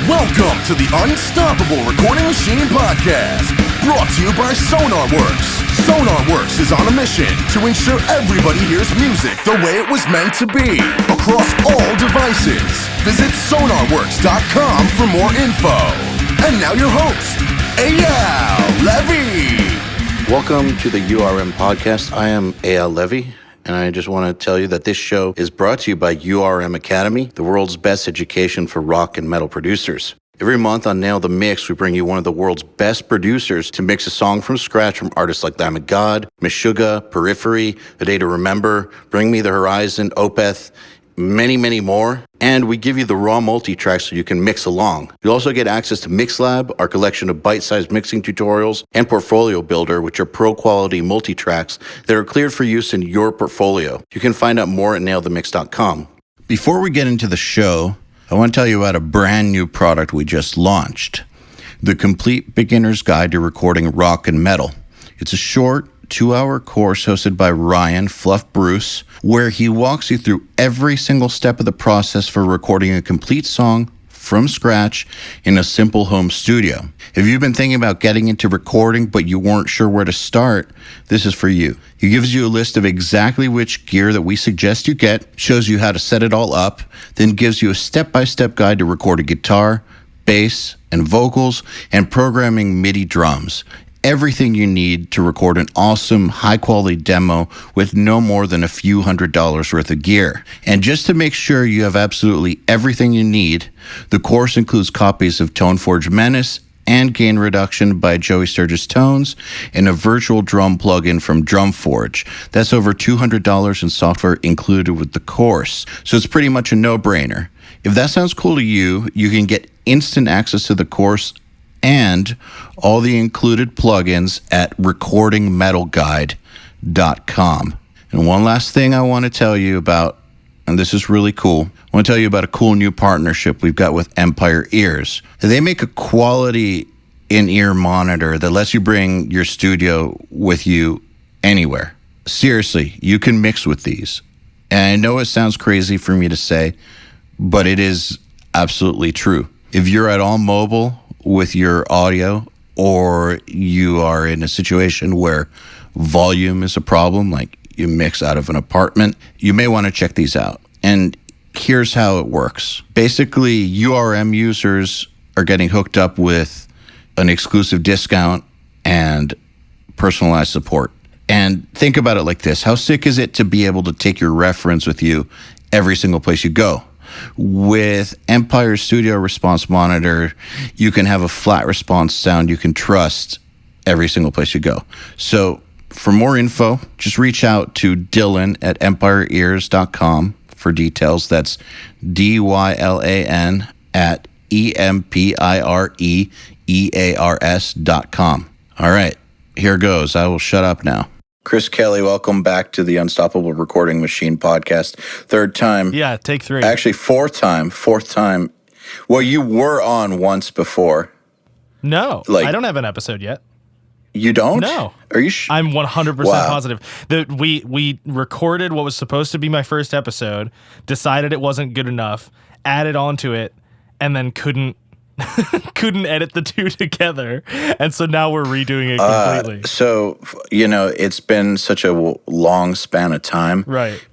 Welcome to the Unstoppable Recording Machine Podcast, brought to you by SonarWorks. SonarWorks is on a mission to ensure everybody hears music the way it was meant to be, across all devices. Visit sonarworks.com for more info. And now your host, EYAL Levy. Welcome to the URM Podcast. I am EYAL Levy. And I just want to tell you that this show is brought to you by URM Academy, the world's best education for rock and metal producers. Every month on Nail the Mix, we bring you one of the world's best producers to mix a song from scratch from artists like Lamb of God, Meshuggah, Periphery, A Day to Remember, Bring Me the Horizon, Opeth, many, many more. And we give you the raw multi-track so you can mix along. You also get access to MixLab, our collection of bite-sized mixing tutorials, and Portfolio Builder, which are pro-quality multi-tracks that are cleared for use in your portfolio. You can find out more at nailthemix.com. Before we get into the show, I want to tell you about a brand new product we just launched, the Complete Beginner's Guide to Recording Rock and Metal. It's a short, 2-hour course hosted by Ryan Fluff Bruce, where he walks you through every single step of the process for recording a complete song from scratch in a simple home studio. If you've been thinking about getting into recording but you weren't sure where to start, this is for you. He gives you a list of exactly which gear that we suggest you get, shows you how to set it all up, then gives you a step-by-step guide to record a guitar, bass, and vocals, and programming MIDI drums. Everything you need to record an awesome, high-quality demo with no more than a few $100s worth of gear. And just to make sure you have absolutely everything you need, the course includes copies of ToneForge Menace and Gain Reduction by Joey Sturgis Tones, and a virtual drum plugin from DrumForge. That's over $200 in software included with the course, so it's pretty much a no-brainer. If that sounds cool to you, you can get instant access to the course and all the included plugins at recordingmetalguide.com. And one last thing I want to tell you about, and this is really cool, I want to tell you about a cool new partnership we've got with Empire Ears. They make a quality in-ear monitor that lets you bring your studio with you anywhere. Seriously, you can mix with these. And I know it sounds crazy for me to say, but it is absolutely true. If you're at all mobile with your audio, or you are in a situation where volume is a problem, like you mix out of an apartment, you may want to check these out. And here's how it works. Basically, URM users are getting hooked up with an exclusive discount and personalized support. And think about it like this. How sick is it to be able to take your reference with you every single place you go? With Empire Studio Response Monitor, you can have a flat response sound you can trust every single place you go. So for more info, just reach out to Dylan at empireears.com for details. That's DYLAN at EMPIREEARS.com. All right, here goes. I will shut up now. Chris Kelly, welcome back to the Unstoppable Recording Machine Podcast. Third time. Yeah, take 3. Actually, fourth time. Well, you were on once before. No, I don't have an episode yet. You don't? No. Are you I'm 100% positive. That we recorded what was supposed to be my first episode, decided it wasn't good enough, added onto it, and then couldn't edit the two together, and so now we're redoing it completely. So, it's been such a long span of time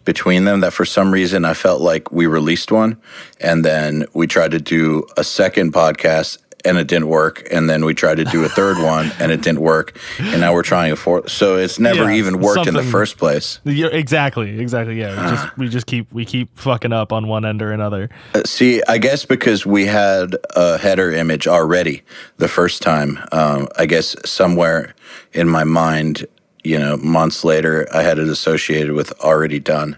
between them that for some reason I felt like we released one, and then we tried to do a second podcast, and it didn't work, and then we tried to do a third one, and it didn't work, and now we're trying a fourth. So it's never even worked in the first place. Yeah, exactly. Yeah, we keep fucking up on one end or another. See, I guess because we had a header image already the first time. I guess somewhere in my mind, months later, I had it associated with already done.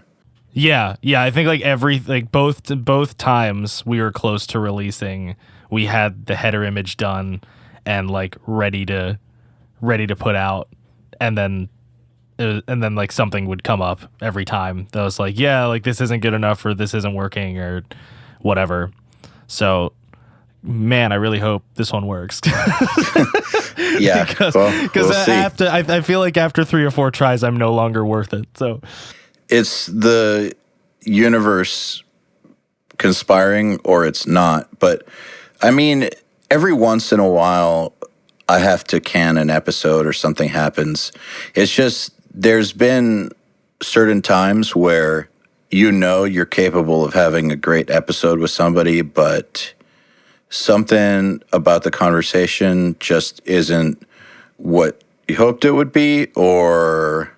Yeah. I think both times we were close to releasing, we had the header image done and ready to put out, and then something would come up every time that was this isn't good enough, or this isn't working, or whatever. So, man, I really hope this one works. Yeah, because we'll see. I feel like after 3 or 4 tries, I'm no longer worth it. So it's the universe conspiring, or it's not, but I mean, every once in a while, I have to can an episode or something happens. It's just there's been certain times where you're capable of having a great episode with somebody, but something about the conversation just isn't what you hoped it would be, or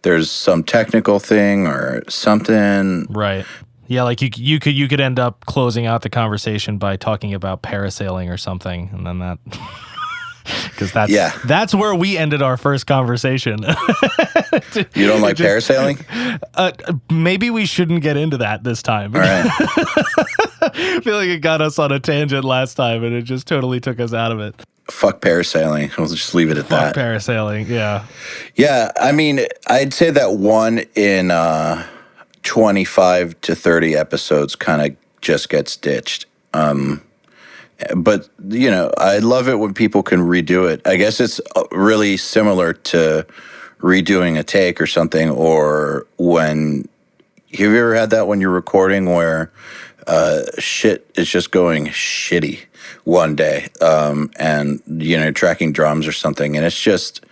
there's some technical thing or something. Right. Yeah, like you could end up closing out the conversation by talking about parasailing or something, and then that because that's where we ended our first conversation. You don't like parasailing? Maybe we shouldn't get into that this time. All right. I feel like it got us on a tangent last time, and it just totally took us out of it. Fuck parasailing. We'll just leave it at that. Fuck parasailing, yeah. Yeah, I mean, I'd say that one in 25 to 30 episodes kind of just gets ditched. But, I love it when people can redo it. I guess it's really similar to redoing a take or something, or have you ever had that when you're recording where shit is just going shitty one day, and, tracking drums or something, and it's just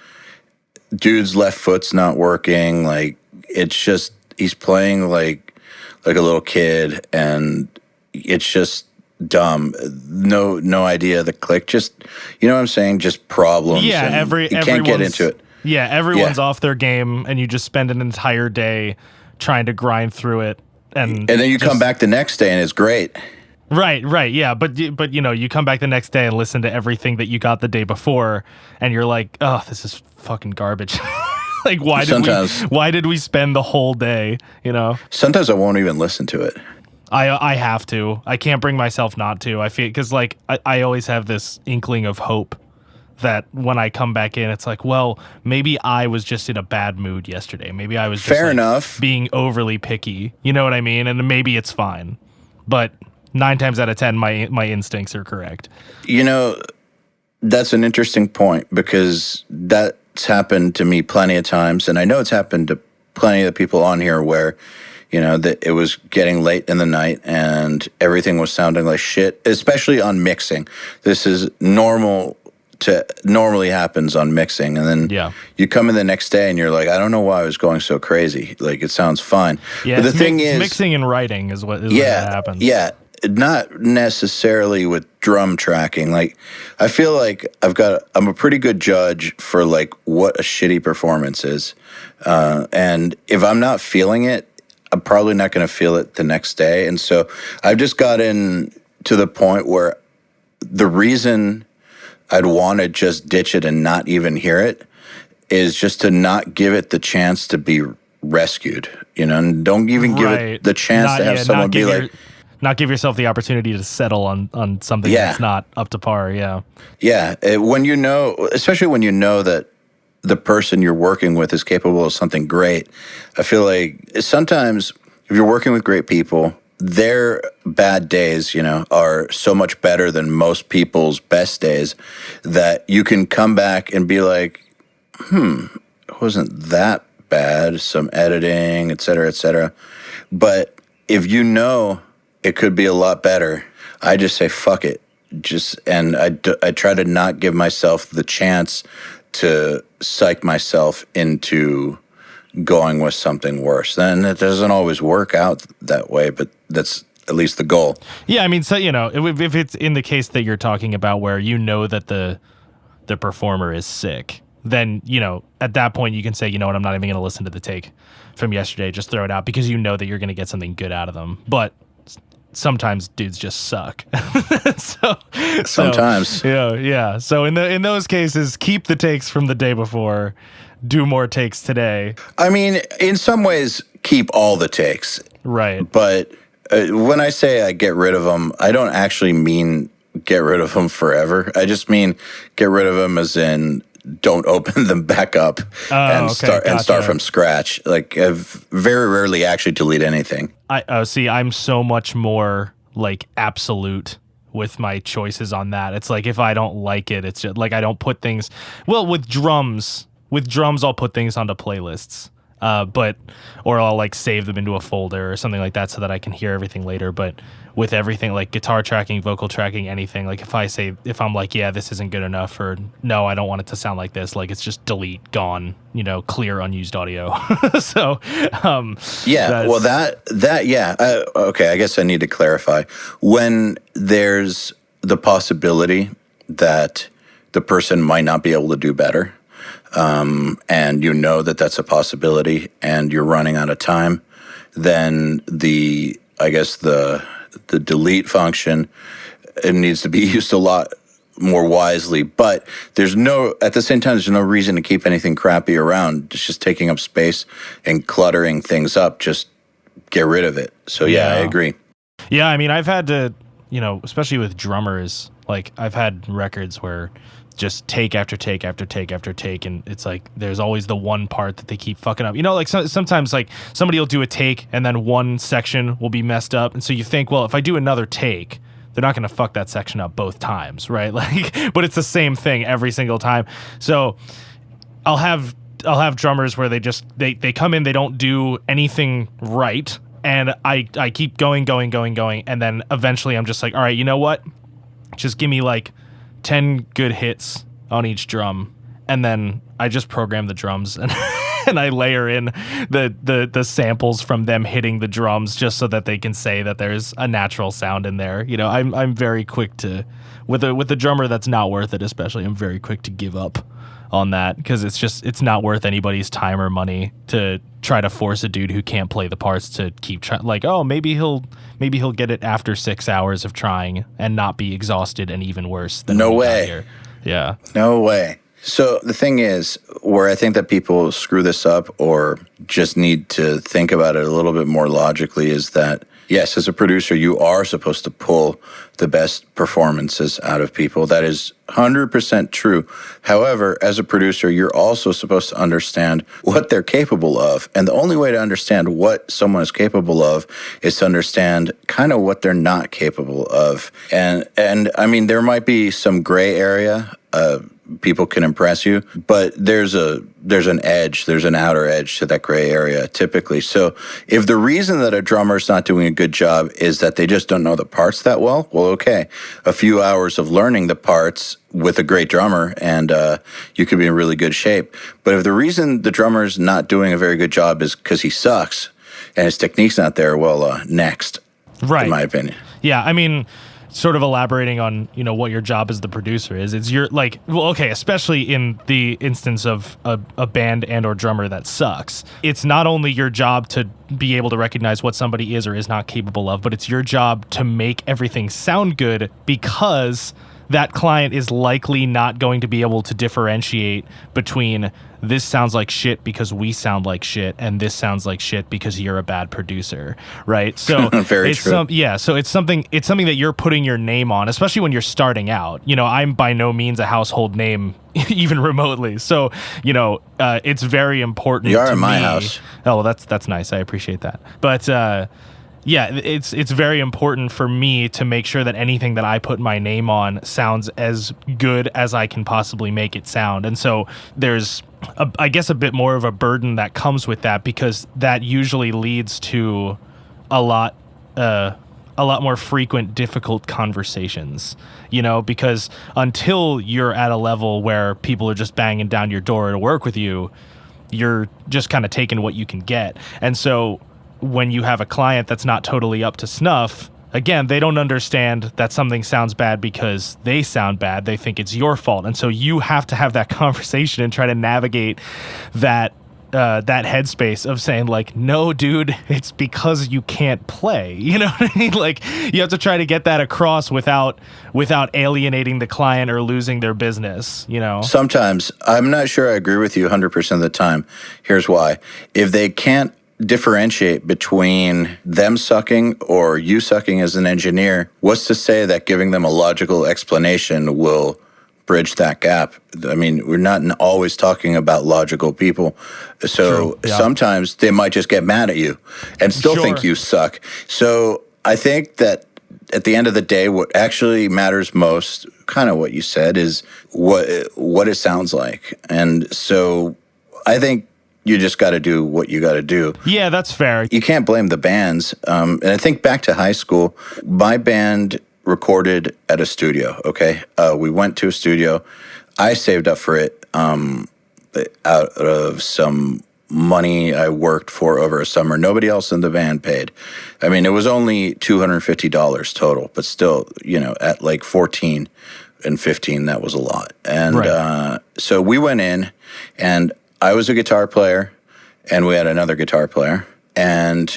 dude's left foot's not working, like, it's just, he's playing like a little kid, and it's just dumb. No idea the click. Just you know what I'm saying? Just problems. Yeah, you can't get into it. Yeah, everyone's off their game, and you just spend an entire day trying to grind through it, and then you come back the next day and it's great. Right, yeah, but you come back the next day and listen to everything that you got the day before, and you're like, oh, this is fucking garbage. Like, why did we spend the whole day? Sometimes I won't even listen to it. I have to. I can't bring myself not to. I feel because like I always have this inkling of hope that when I come back in, it's like, well, maybe I was just in a bad mood yesterday. Maybe I was just fair enough being overly picky. You know what I mean? And maybe it's fine. But 9 times out of 10, my instincts are correct. That's an interesting point, because that's happened to me plenty of times, and I know it's happened to plenty of people on here where that it was getting late in the night and everything was sounding like shit, especially on mixing. This is normally happens on mixing, and then you come in the next day and you're like, I don't know why I was going so crazy. Like, it sounds fine. Yeah, but the thing is, mixing and writing is what happens. Yeah, not necessarily with drum tracking. Like, I feel like I'm a pretty good judge for like what a shitty performance is, and if I'm not feeling it, I'm probably not going to feel it the next day. And so I've just gotten to the point where the reason I'd want to just ditch it and not even hear it is just to not give it the chance to be rescued, and don't even give it the chance to have someone be like... Not give yourself the opportunity to settle on something that's not up to par, yeah. Yeah, especially when you know that the person you're working with is capable of something great. I feel like sometimes if you're working with great people, their bad days, are so much better than most people's best days that you can come back and be like, it wasn't that bad, some editing, et cetera, et cetera. But if it could be a lot better, I just say, fuck it. And I try to not give myself the chance to psych myself into going with something worse. Then it doesn't always work out that way, but that's at least the goal. Yeah, I mean, so if it's in the case that you're talking about where that the performer is sick, then at that point you can say, I'm not even going to listen to the take from yesterday. Just throw it out, because that you're going to get something good out of them. But sometimes dudes just suck. Sometimes. Yeah. So in those cases, keep the takes from the day before. Do more takes today. I mean, in some ways, keep all the takes. Right. But when I say I get rid of them, I don't actually mean get rid of them forever. I just mean get rid of them as in don't open them back up and start from scratch. Like, I've very rarely actually delete anything. I'm so much more like absolute with my choices on that. It's like, if I don't like it, it's just like I don't put things. Well, with drums, I'll put things onto playlists. or I'll like save them into a folder or something like that so that I can hear everything later. But with everything like guitar tracking, vocal tracking, anything, like if I'm like, yeah, this isn't good enough, or no, I don't want it to sound like this, like it's just delete, gone, clear unused audio. So okay, I guess I need to clarify. When there's the possibility that the person might not be able to do better, and that's a possibility and you're running out of time, then the delete function, it needs to be used a lot more wisely. But at the same time, there's no reason to keep anything crappy around. It's just taking up space and cluttering things up. Just get rid of it. So yeah, I agree. Yeah, I mean, I've had to, especially with drummers, like I've had records where just take after take after take after take, and it's like there's always the one part that they keep fucking up. Like sometimes like somebody will do a take and then one section will be messed up, and so you think, well, if I do another take, they're not going to fuck that section up both times, right? Like, but it's the same thing every single time. So I'll have drummers where they come in, they don't do anything right, and I keep going, and then eventually I'm just like, all right, you know what? Just give me like 10 good hits on each drum, and then I just program the drums and and I layer in the samples from them hitting the drums just so that they can say that there's a natural sound in there. I'm very quick to, with a drummer that's not worth it, especially, I'm very quick to give up on that, because it's not worth anybody's time or money to try to force a dude who can't play the parts to keep trying. Like, oh, maybe he'll get it after 6 hours of trying and not be exhausted and even worse than no when he got way here. Yeah, no way. So the thing is, where I think that people screw this up or just need to think about it a little bit more logically is that, yes, as a producer, you are supposed to pull the best performances out of people. That is 100% true. However, as a producer, you're also supposed to understand what they're capable of. And the only way to understand what someone is capable of is to understand kind of what they're not capable of. And I mean, there might be some gray area. People can impress you, but there's an outer edge to that gray area typically. So if the reason that a drummer's not doing a good job is that they just don't know the parts that well, okay, a few hours of learning the parts with a great drummer and you could be in really good shape. But if the reason the drummer's not doing a very good job is because he sucks and his technique's not there, well, next, right, in my opinion. Yeah, I mean, sort of elaborating on, what your job as the producer is. It's your, like, well, okay, especially in the instance of a band and or drummer that sucks. It's not only your job to be able to recognize what somebody is or is not capable of, but it's your job to make everything sound good, because that client is likely not going to be able to differentiate between this sounds like shit because we sound like shit and this sounds like shit because you're a bad producer, right? So very true. So it's something that you're putting your name on, especially when you're starting out. I'm by no means a household name even remotely. So, it's very important. You are in my house. Oh, well, that's nice. I appreciate that. But yeah, it's very important for me to make sure that anything that I put my name on sounds as good as I can possibly make it sound. And so there's, I guess, a bit more of a burden that comes with that, because that usually leads to a lot more frequent, difficult conversations, because until you're at a level where people are just banging down your door to work with you, you're just kind of taking what you can get. And so when you have a client that's not totally up to snuff, again, they don't understand that something sounds bad because they sound bad. They think it's your fault. And so you have to have that conversation and try to navigate that headspace of saying, like, no, dude, it's because you can't play. You know what I mean? Like, you have to try to get that across without alienating the client or losing their business, Sometimes. I'm not sure I agree with you 100% of the time. Here's why. If they can't differentiate between them sucking or you sucking as an engineer, what's to say that giving them a logical explanation will bridge that gap? I mean, we're not always talking about logical people. So True, yeah. Sometimes they might just get mad at you and still think you suck. So I think that at the end of the day, what actually matters most, kind of what you said, is what it sounds like. And so I think you just got to do what you got to do. Yeah, that's fair. You can't blame the bands. And I think back to high school, my band recorded at a studio, okay? We went to a studio. I saved up for it out of some money I worked for over a summer. Nobody else in the band paid. I mean, it was only $250 total, but still, at like 14 and 15, that was a lot. And so we went in, and I was a guitar player, and we had another guitar player. And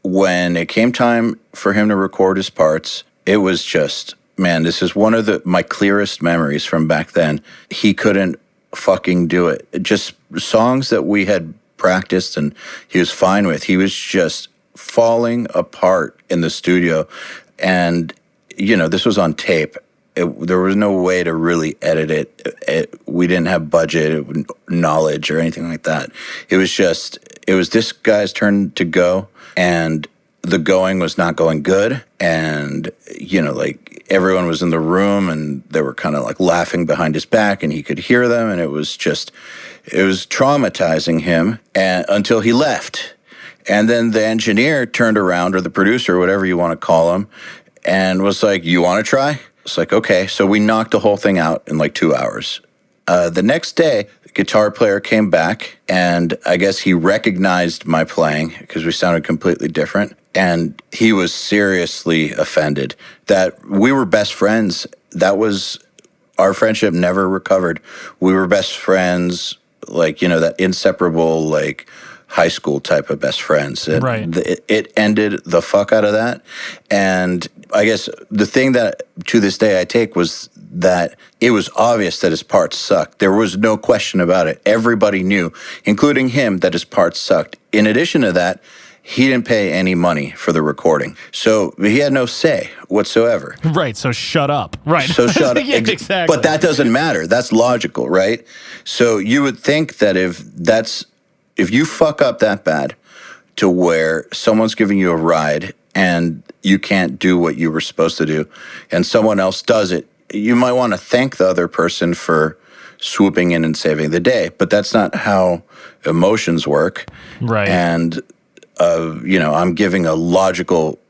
when it came time for him to record his parts, it was just, man, this is one of my clearest memories from back then. He couldn't fucking do it. Just songs that we had practiced and he was fine with. He was just falling apart in the studio. And, this was on tape. There was no way to really edit it. We didn't have budget, knowledge, or anything like that. It was this guy's turn to go, and the going was not going good. And, everyone was in the room, and they were kind of like laughing behind his back, and he could hear them. And it was traumatizing him until he left. And then the engineer turned around, or the producer, whatever you want to call him, and was like, "You want to try?" It's like, okay. So we knocked the whole thing out in like 2 hours. The next day, the guitar player came back, and I guess he recognized my playing because we sounded completely different. And he was seriously offended that we were best friends. Our friendship never recovered. We were best friends, that inseparable, high school type of best friends. It ended the fuck out of that. And I guess the thing that to this day I take was that it was obvious that his parts sucked. There was no question about it. Everybody knew, including him, that his parts sucked. In addition to that, he didn't pay any money for the recording. So he had no say whatsoever. Right, so shut up. Right. So shut up. Yeah, exactly. But that doesn't matter. That's logical, right? So you would think that if you fuck up that bad to where someone's giving you a ride and you can't do what you were supposed to do and someone else does it, you might want to thank the other person for swooping in and saving the day. But that's not how emotions work. Right. And, I'm giving a logical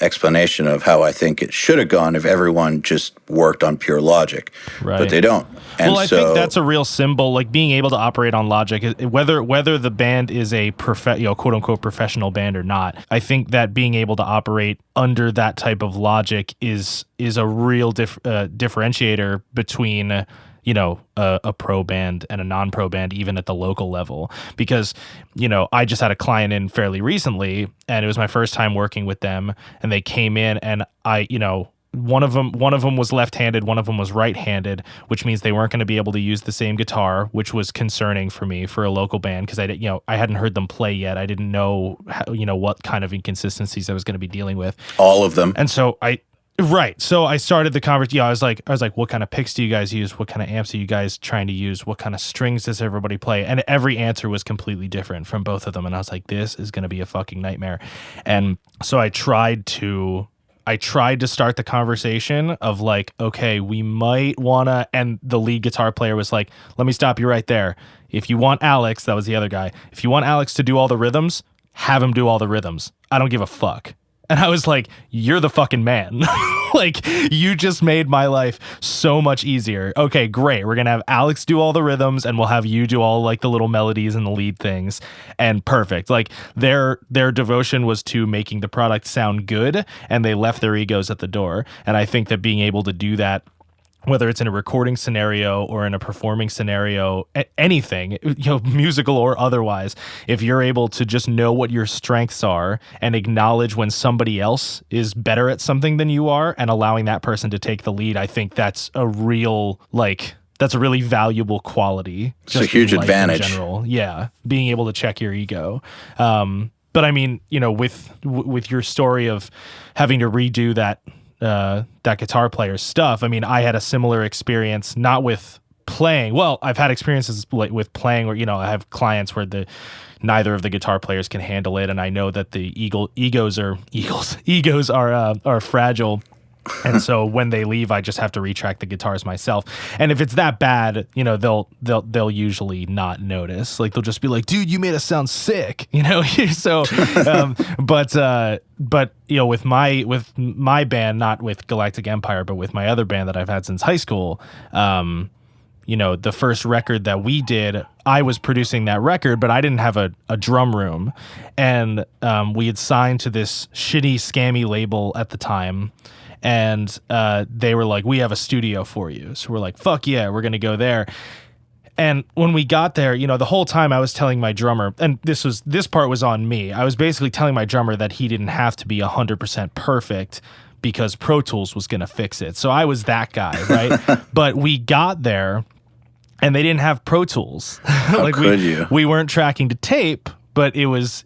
explanation of how I think it should have gone if everyone just worked on pure logic. Right. But they don't. And I think that's a real symbol, like being able to operate on logic, whether the band is a quote unquote professional band or not. I think that being able to operate under that type of logic is a real differentiator between a pro band and a non-pro band, even at the local level. Because, I just had a client in fairly recently, and it was my first time working with them, and they came in, and one of them was left-handed, one of them was right-handed, which means they weren't going to be able to use the same guitar, which was concerning for me for a local band, because I hadn't heard them play yet. I didn't know what kind of inconsistencies I was going to be dealing with. All of them. And so So I started the conversation. I was like, what kind of picks do you guys use? What kind of amps are you guys trying to use? What kind of strings does everybody play? And every answer was completely different from both of them. And I was like, this is going to be a fucking nightmare. And so I tried to start the conversation of like, okay, we might want to, and the lead guitar player was like, let me stop you right there. If you want Alex, that was the other guy. If you want Alex to do all the rhythms, have him do all the rhythms. I don't give a fuck. And I was like, you're the fucking man. Like, you just made my life so much easier. Okay, great. We're going to have Alex do all the rhythms, and we'll have you do all like the little melodies and the lead things. And perfect. Like, their devotion was to making the product sound good, and they left their egos at the door. And I think that being able to do that, whether it's in a recording scenario or in a performing scenario, anything, musical or otherwise, if you're able to just know what your strengths are and acknowledge when somebody else is better at something than you are and allowing that person to take the lead, I think that's a really valuable quality. It's a huge advantage. In general. Yeah, being able to check your ego. But I mean, with your story of having to redo that guitar player's stuff. I mean, I had a similar experience, not with playing. Well, I've had experiences with playing where, I have clients where neither of the guitar players can handle it. And I know that the egos are fragile. And so when they leave, I just have to retrack the guitars myself. And if it's that bad, you know, they'll usually not notice. Like they'll just be like, "Dude, you made us sound sick," you know. So, but you know, with my band, not with Galactic Empire, but with my other band that I've had since high school, you know, the first record that we did, I was producing that record, but I didn't have a drum room, and we had signed to this shitty scammy label at the time. And they were like, "We have a studio for you." So we're like, "Fuck yeah, we're going to go there." And when we got there, you know, the whole time I was telling my drummer, and this part was on me. I was basically telling my drummer that he didn't have to be 100% perfect because Pro Tools was going to fix it. So I was that guy, right? But we got there and they didn't have Pro Tools. How could you? We weren't tracking to tape. But it was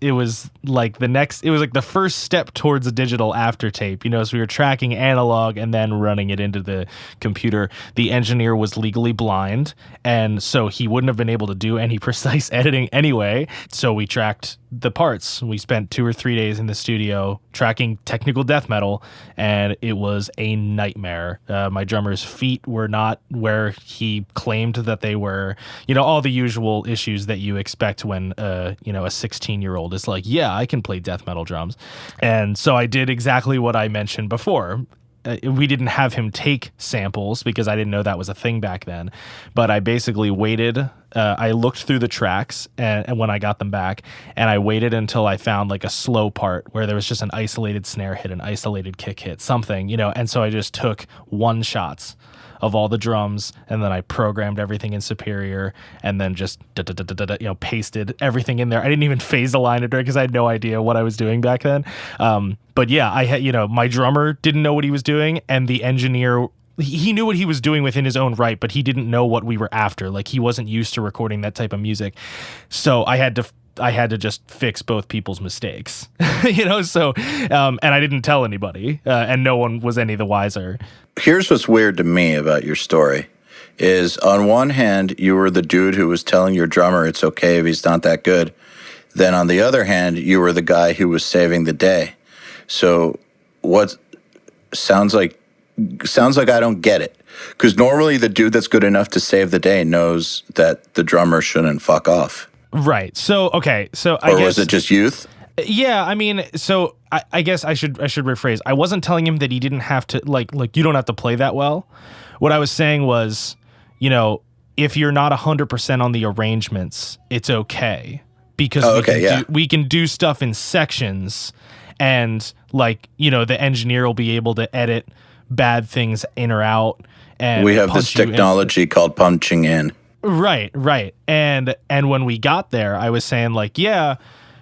like the first step towards a digital after tape, you know, so we were tracking analog and then running it into the computer. The engineer was legally blind, and so he wouldn't have been able to do any precise editing anyway. So we tracked the parts. We spent 2 or 3 days in the studio tracking technical death metal, and it was a nightmare. My drummer's feet were not where he claimed that they were, you know, all the usual issues that you expect when, you know, a 16-year-old is like, "Yeah, I can play death metal drums." And so I did exactly what I mentioned before. We didn't have him take samples because I didn't know that was a thing back then. But I basically waited. I looked through the tracks and when I got them back, and I waited until I found like a slow part where there was just an isolated snare hit, an isolated kick hit, something, you know. And so I just took one shots of all the drums, and then I programmed everything in Superior, and then just you know, pasted everything in there. I didn't even phase align it because I had no idea what I was doing back then. But yeah, I had, you know, my drummer didn't know what he was doing, and the engineer, he knew what he was doing within his own right, but he didn't know what we were after. Like he wasn't used to recording that type of music, so I had to just fix both people's mistakes, you know. So, and I didn't tell anybody, and no one was any the wiser. Here's what's weird to me about your story is, on one hand, you were the dude who was telling your drummer it's okay if he's not that good. Then on the other hand, you were the guy who was saving the day. So what sounds like I don't get it. Because normally the dude that's good enough to save the day knows that the drummer shouldn't fuck off. Right. So, okay. So I guess, was it just youth? Yeah, I mean, so I guess I should rephrase. I wasn't telling him that he didn't have to, like you don't have to play that well. What I was saying was, you know, if you're not 100% on the arrangements, it's okay. Because we can do stuff in sections, and like, you know, the engineer will be able to edit bad things in or out. And we have this technology called punching in. Right. And when we got there, I was saying like, yeah,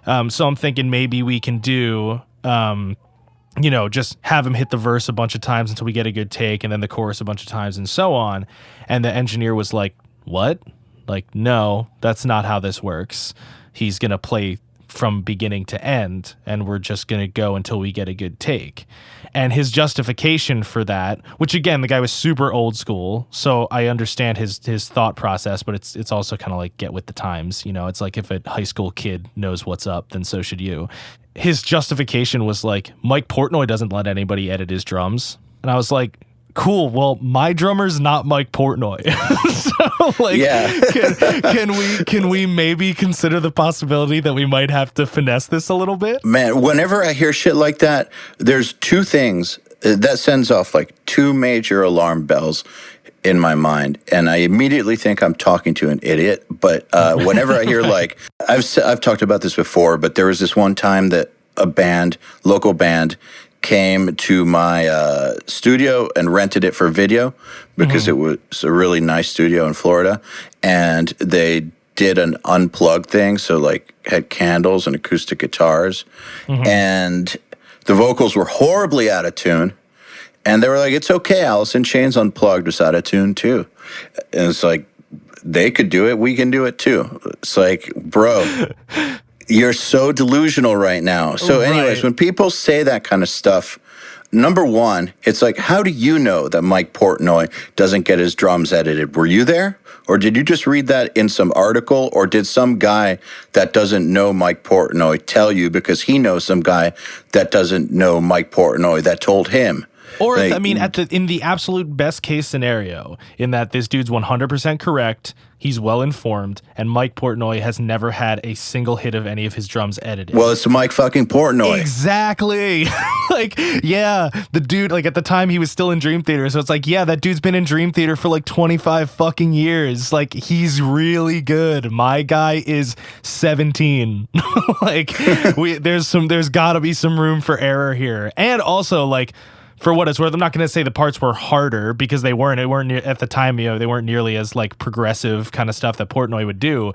so I'm thinking maybe we can do, you know, just have him hit the verse a bunch of times until we get a good take, and then the chorus a bunch of times and so on. And the engineer was like, "What? Like, no, that's not how this works. He's going to play from beginning to end, and we're just going to go until we get a good take." And his justification for that, which again, the guy was super old school, so I understand his thought process, but it's also kind of like get with the times, you know. It's like if a high school kid knows what's up, then so should you. His justification was like, Mike Portnoy doesn't let anybody edit his drums. And I was like, cool, well, my drummer's not Mike Portnoy. So like, yeah. can we maybe consider the possibility that we might have to finesse this a little bit? Man, whenever I hear shit like that, there's two things that sends off like two major alarm bells in my mind, and I immediately think I'm talking to an idiot. But whenever I hear like, I've talked about this before, but there was this one time that a local band, came to my studio and rented it for video because it was a really nice studio in Florida, and they did an unplugged thing, so like had candles and acoustic guitars, and the vocals were horribly out of tune, and they were like, "It's okay, Alice in Chains Unplugged was out of tune too," and it's like, they could do it, we can do it too. It's like, bro. You're so delusional right now. So anyways, when people say that kind of stuff, number one, it's like, how do you know that Mike Portnoy doesn't get his drums edited? Were you there? Or did you just read that in some article? Or did some guy that doesn't know Mike Portnoy tell you because he knows some guy that doesn't know Mike Portnoy that told him? Or, Like, I mean, in the absolute best case scenario, in that this dude's 100% correct, he's well informed, and Mike Portnoy has never had a single hit of any of his drums edited. well, it's Mike fucking Portnoy. Exactly. Like, yeah, the dude, like, at the time he was still in Dream Theater, so it's like, yeah, that dude's been in Dream Theater for like 25 fucking years. Like, he's really good. My guy is 17. Like, there's gotta be some room for error here. And also, like, for what it's worth, I'm not going to say the parts were harder, because they weren't. At the time, they weren't nearly as like progressive kind of stuff that Portnoy would do.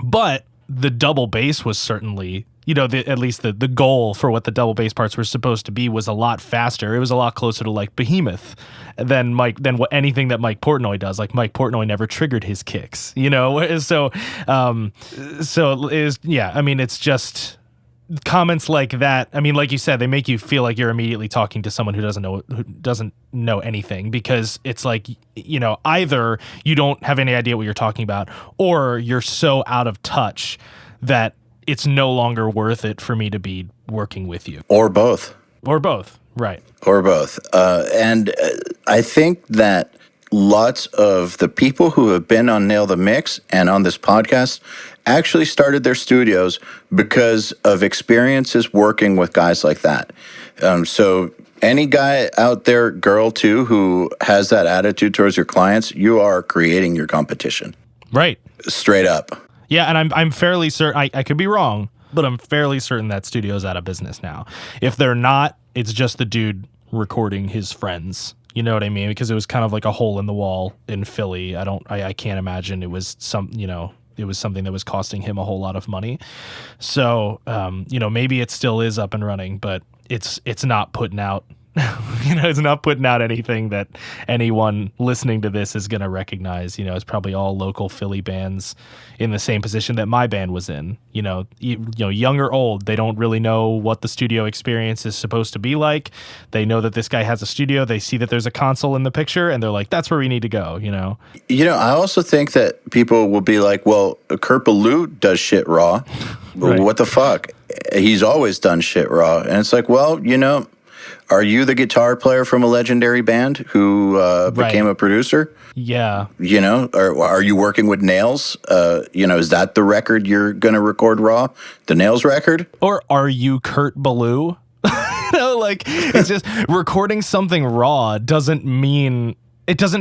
But the double bass was certainly, at least the goal for what the double bass parts were supposed to be was a lot faster. It was a lot closer to like Behemoth than anything that Mike Portnoy does. Like, Mike Portnoy never triggered his kicks, So I mean, it's just comments like that. I mean, like you said, they make you feel like you're immediately talking to someone who doesn't know anything, because it's like, either you don't have any idea what you're talking about, or you're so out of touch that it's no longer worth it for me to be working with you. Or both. Right. Or both. And I think that lots of the people who have been on Nail the Mix and on this podcast actually started their studios because of experiences working with guys like that. So any guy out there, girl too, who has that attitude towards your clients, you are creating your competition. Right. Straight up. Yeah, and I'm fairly certain, I could be wrong, but I'm fairly certain that studio's out of business now. If they're not, it's just the dude recording his friends. You know what I mean? Because it was kind of like a hole in the wall in Philly. I can't imagine it was it was something that was costing him a whole lot of money. So, maybe it still is up and running, but it's not putting out, it's not putting out anything that anyone listening to this is going to recognize. It's probably all local Philly bands in the same position that my band was in. Young or old, they don't really know what the studio experience is supposed to be like. They know that this guy has a studio. They see that there's a console in the picture, and they're like, that's where we need to go, I also think that people will be like, well, Kurt Ballou does shit raw. Right. What the fuck? He's always done shit raw. And it's like, well, are you the guitar player from a legendary band who became a producer? Yeah. Or are you working with Nails? Is that the record you're going to record raw? The Nails record? Or are you Kurt Ballou? It's just recording something raw doesn't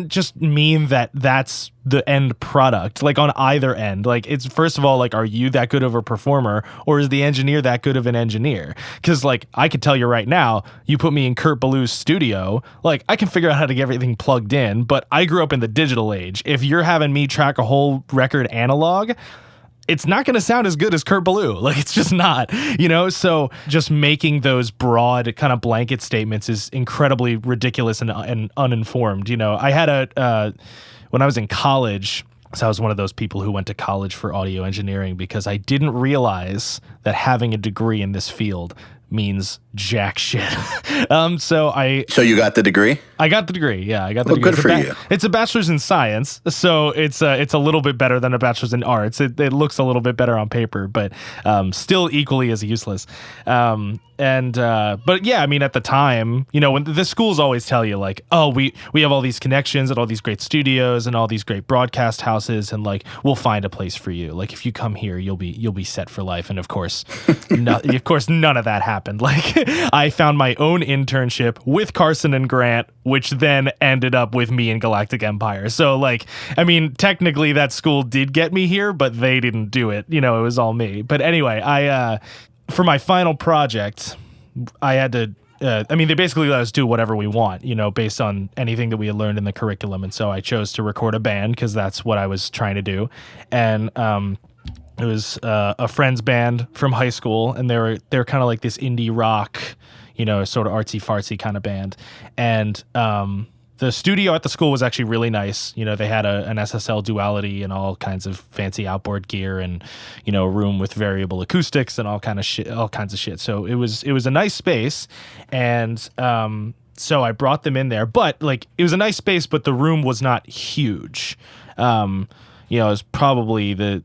just mean that that's the end product, like on either end. Like, it's, first of all, like, are you that good of a performer, or is the engineer that good of an engineer? Because, like, I could tell you right now, you put me in Kurt Ballou's studio, like, I can figure out how to get everything plugged in, but I grew up in the digital age. If you're having me track a whole record analog, it's not going to sound as good as Kurt Ballou. Like, it's just not, so just making those broad kind of blanket statements is incredibly ridiculous and uninformed. I had when I was in college, so I was one of those people who went to college for audio engineering, because I didn't realize that having a degree in this field means jack shit. So you got the degree? I got the degree. Yeah, I got the degree. Good for you. It's a bachelor's in science, so it's a little bit better than a bachelor's in arts. It looks a little bit better on paper, but still equally as useless. But yeah, I mean, at the time, when the schools always tell you, like, oh, we have all these connections at all these great studios and all these great broadcast houses, and like, we'll find a place for you. Like, if you come here, you'll be set for life. And of course, none of that happened. Like, I found my own internship with Carson and Grant, which then ended up with me in Galactic Empire. So, like, I mean, technically that school did get me here, but they didn't do it. It was all me. But anyway, for my final project, I had to, they basically let us do whatever we want, based on anything that we had learned in the curriculum. And so I chose to record a band, because that's what I was trying to do. And it was a friend's band from high school, and they're kind of like this indie rock, sort of artsy fartsy kind of band. And the studio at the school was actually really nice. They had an SSL duality and all kinds of fancy outboard gear, and a room with variable acoustics and all kinds of shit. So it was a nice space, and so I brought them in there. But like, it was a nice space, but the room was not huge. It was probably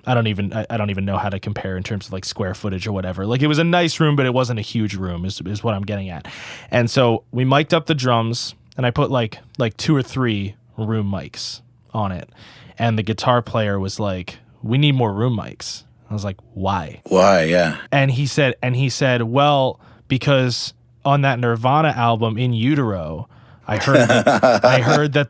I don't even know how to compare in terms of like square footage or whatever. Like it was a nice room, but it wasn't a huge room is what I'm getting at. And so we mic'd up the drums and I put like 2 or 3 room mics on it. And the guitar player was like, "We need more room mics." I was like, "Why?" Why? Yeah. And he said, "Well, because on that Nirvana album In Utero, I heard that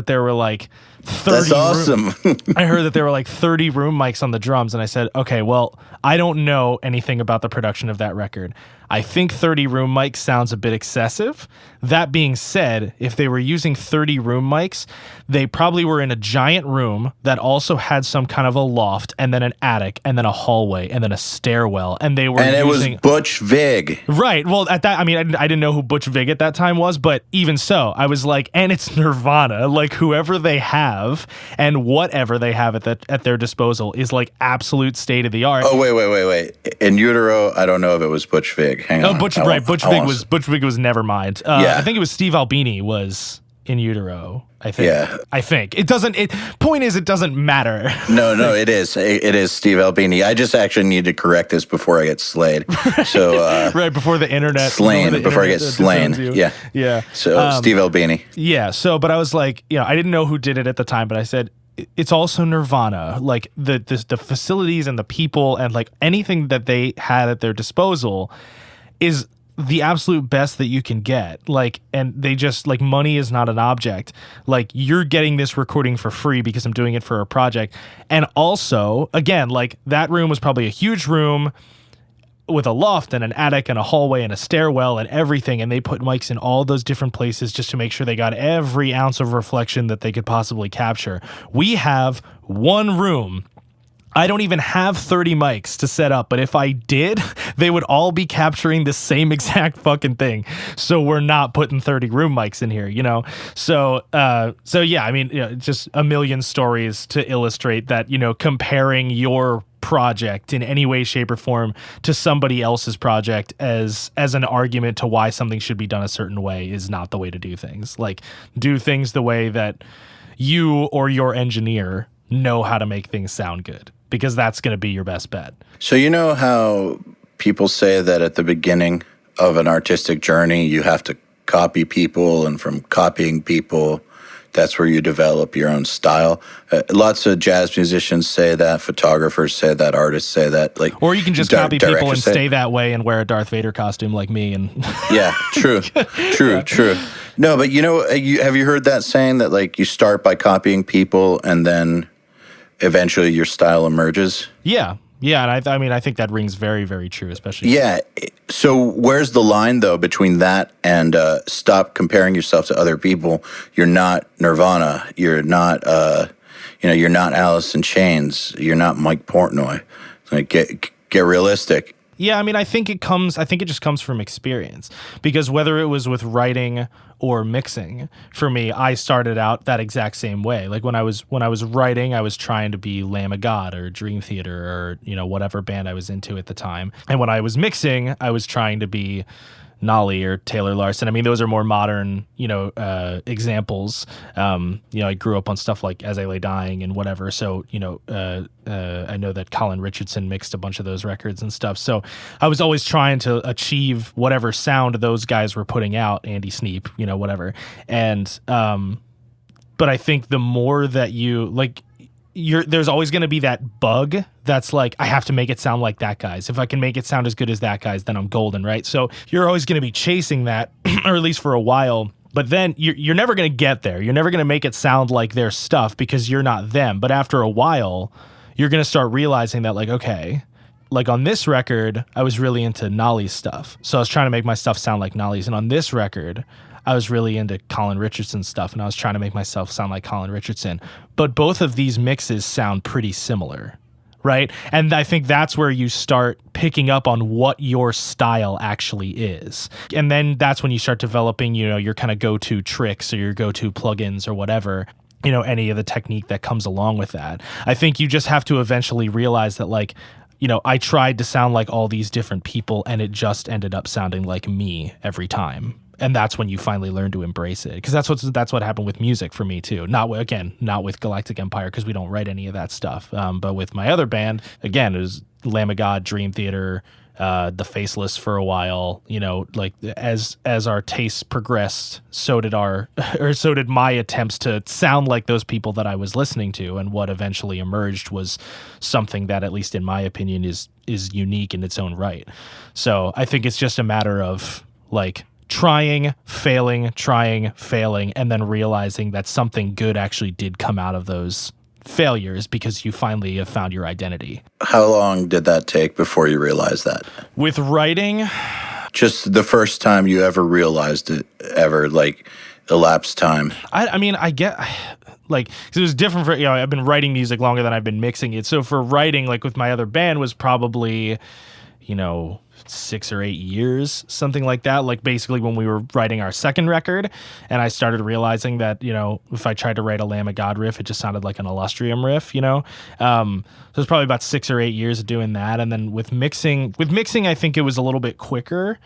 there were like 30 That's awesome. I heard that there were like 30 room mics on the drums." And I said, "Okay, well, I don't know anything about the production of that record. I think 30 room mics sounds a bit excessive. That being said, if they were using 30 room mics, they probably were in a giant room that also had some kind of a loft and then an attic and then a hallway and then a stairwell. And they were it was Butch Vig. Right. Well, at that, I mean, I didn't know who Butch Vig at that time was, but even so, I was like, and it's Nirvana. Like whoever they have and whatever they have at their disposal is like absolute state of the art." Oh, wait. In Utero, I don't know if it was Butch Vig. Hang on. Butch Vig was Nevermind. Yeah. I think it was Steve Albini was In Utero. I think. Yeah. I think it doesn't. Point is, it doesn't matter. No, it is. It is Steve Albini. I just actually need to correct this before I get slayed. So right before the internet. Slain before I get slain. Yeah. Yeah. So Steve Albini. Yeah. So, but I was like, I didn't know who did it at the time, but I said, it's also Nirvana. Like the facilities and the people and like anything that they had at their disposal is the absolute best that you can get. Like, and they just like, money is not an object. Like you're getting this recording for free because I'm doing it for a project. And also, again, like that room was probably a huge room with a loft and an attic and a hallway and a stairwell and everything. And they put mics in all those different places just to make sure they got every ounce of reflection that they could possibly capture. We have one room. I don't even have 30 mics to set up, but if I did, they would all be capturing the same exact fucking thing. So we're not putting 30 room mics in here, So yeah, I mean, just a million stories to illustrate that, comparing your project in any way, shape, or form to somebody else's project as an argument to why something should be done a certain way is not the way to do things. Like, do things the way that you or your engineer know how to make things sound good, because that's going to be your best bet. So you know how people say that at the beginning of an artistic journey, you have to copy people, and from copying people, that's where you develop your own style. Lots of jazz musicians say that, photographers say that, artists say that. Like, or you can just copy people and stay that way and wear a Darth Vader costume like me. And yeah, true. No, but have you heard that saying that like you start by copying people and then eventually your style emerges? Yeah. Yeah, and I think that rings very, very true, especially. Yeah. So where's the line though between that and stop comparing yourself to other people? You're not Nirvana. You're not you're not Alice in Chains. You're not Mike Portnoy. Like get realistic. Yeah, I mean, I think it just comes from experience, because whether it was with writing or mixing, for me, I started out that exact same way. Like when I was writing, I was trying to be Lamb of God or Dream Theater or, whatever band I was into at the time. And when I was mixing, I was trying to be Nolly or Taylor Larson. I mean, those are more modern, examples. I grew up on stuff like As I Lay Dying and whatever. So, I know that Colin Richardson mixed a bunch of those records and stuff. So I was always trying to achieve whatever sound those guys were putting out, Andy Sneap, whatever. And, but I think the more that there's always going to be that bug that's like, I have to make it sound like that guy's. If I can make it sound as good as that guy's, then I'm golden, right? So you're always going to be chasing that, or at least for a while. But then you're never going to get there. You're never going to make it sound like their stuff because you're not them. But after a while, you're going to start realizing that, like, okay, like on this record, I was really into Nolly's stuff. So I was trying to make my stuff sound like Nolly's. And on this record, I was really into Colin Richardson's stuff, and I was trying to make myself sound like Colin Richardson. But both of these mixes sound pretty similar, right? And I think that's where you start picking up on what your style actually is. And then that's when you start developing, your kind of go-to tricks or your go-to plugins or whatever, any of the technique that comes along with that. I think you just have to eventually realize that, like, I tried to sound like all these different people and it just ended up sounding like me every time. And that's when you finally learn to embrace it, because that's what happened with music for me too. Not with Galactic Empire, because we don't write any of that stuff. But with my other band, again, it was Lamb of God, Dream Theater, The Faceless for a while. You know, like as our tastes progressed, so did my attempts to sound like those people that I was listening to. And what eventually emerged was something that, at least in my opinion, is unique in its own right. So I think it's just a matter of like trying, failing, and then realizing that something good actually did come out of those failures, because you finally have found your identity. How long did that take before you realized that? With writing, just the first time you ever realized it, ever, like elapsed time? I mean, I get, like, 'cause it was different for, you know, I've been writing music longer than I've been mixing it. So for writing, like with my other band, was probably, you know, 6 or 8 years, something like that. Like basically when we were writing our second record, and I started realizing that, you know, if I tried to write a Lamb of God riff, it just sounded like an Illustrium riff, you know? So it was probably about 6 or 8 years of doing that. And then with mixing, I think it was a little bit quicker,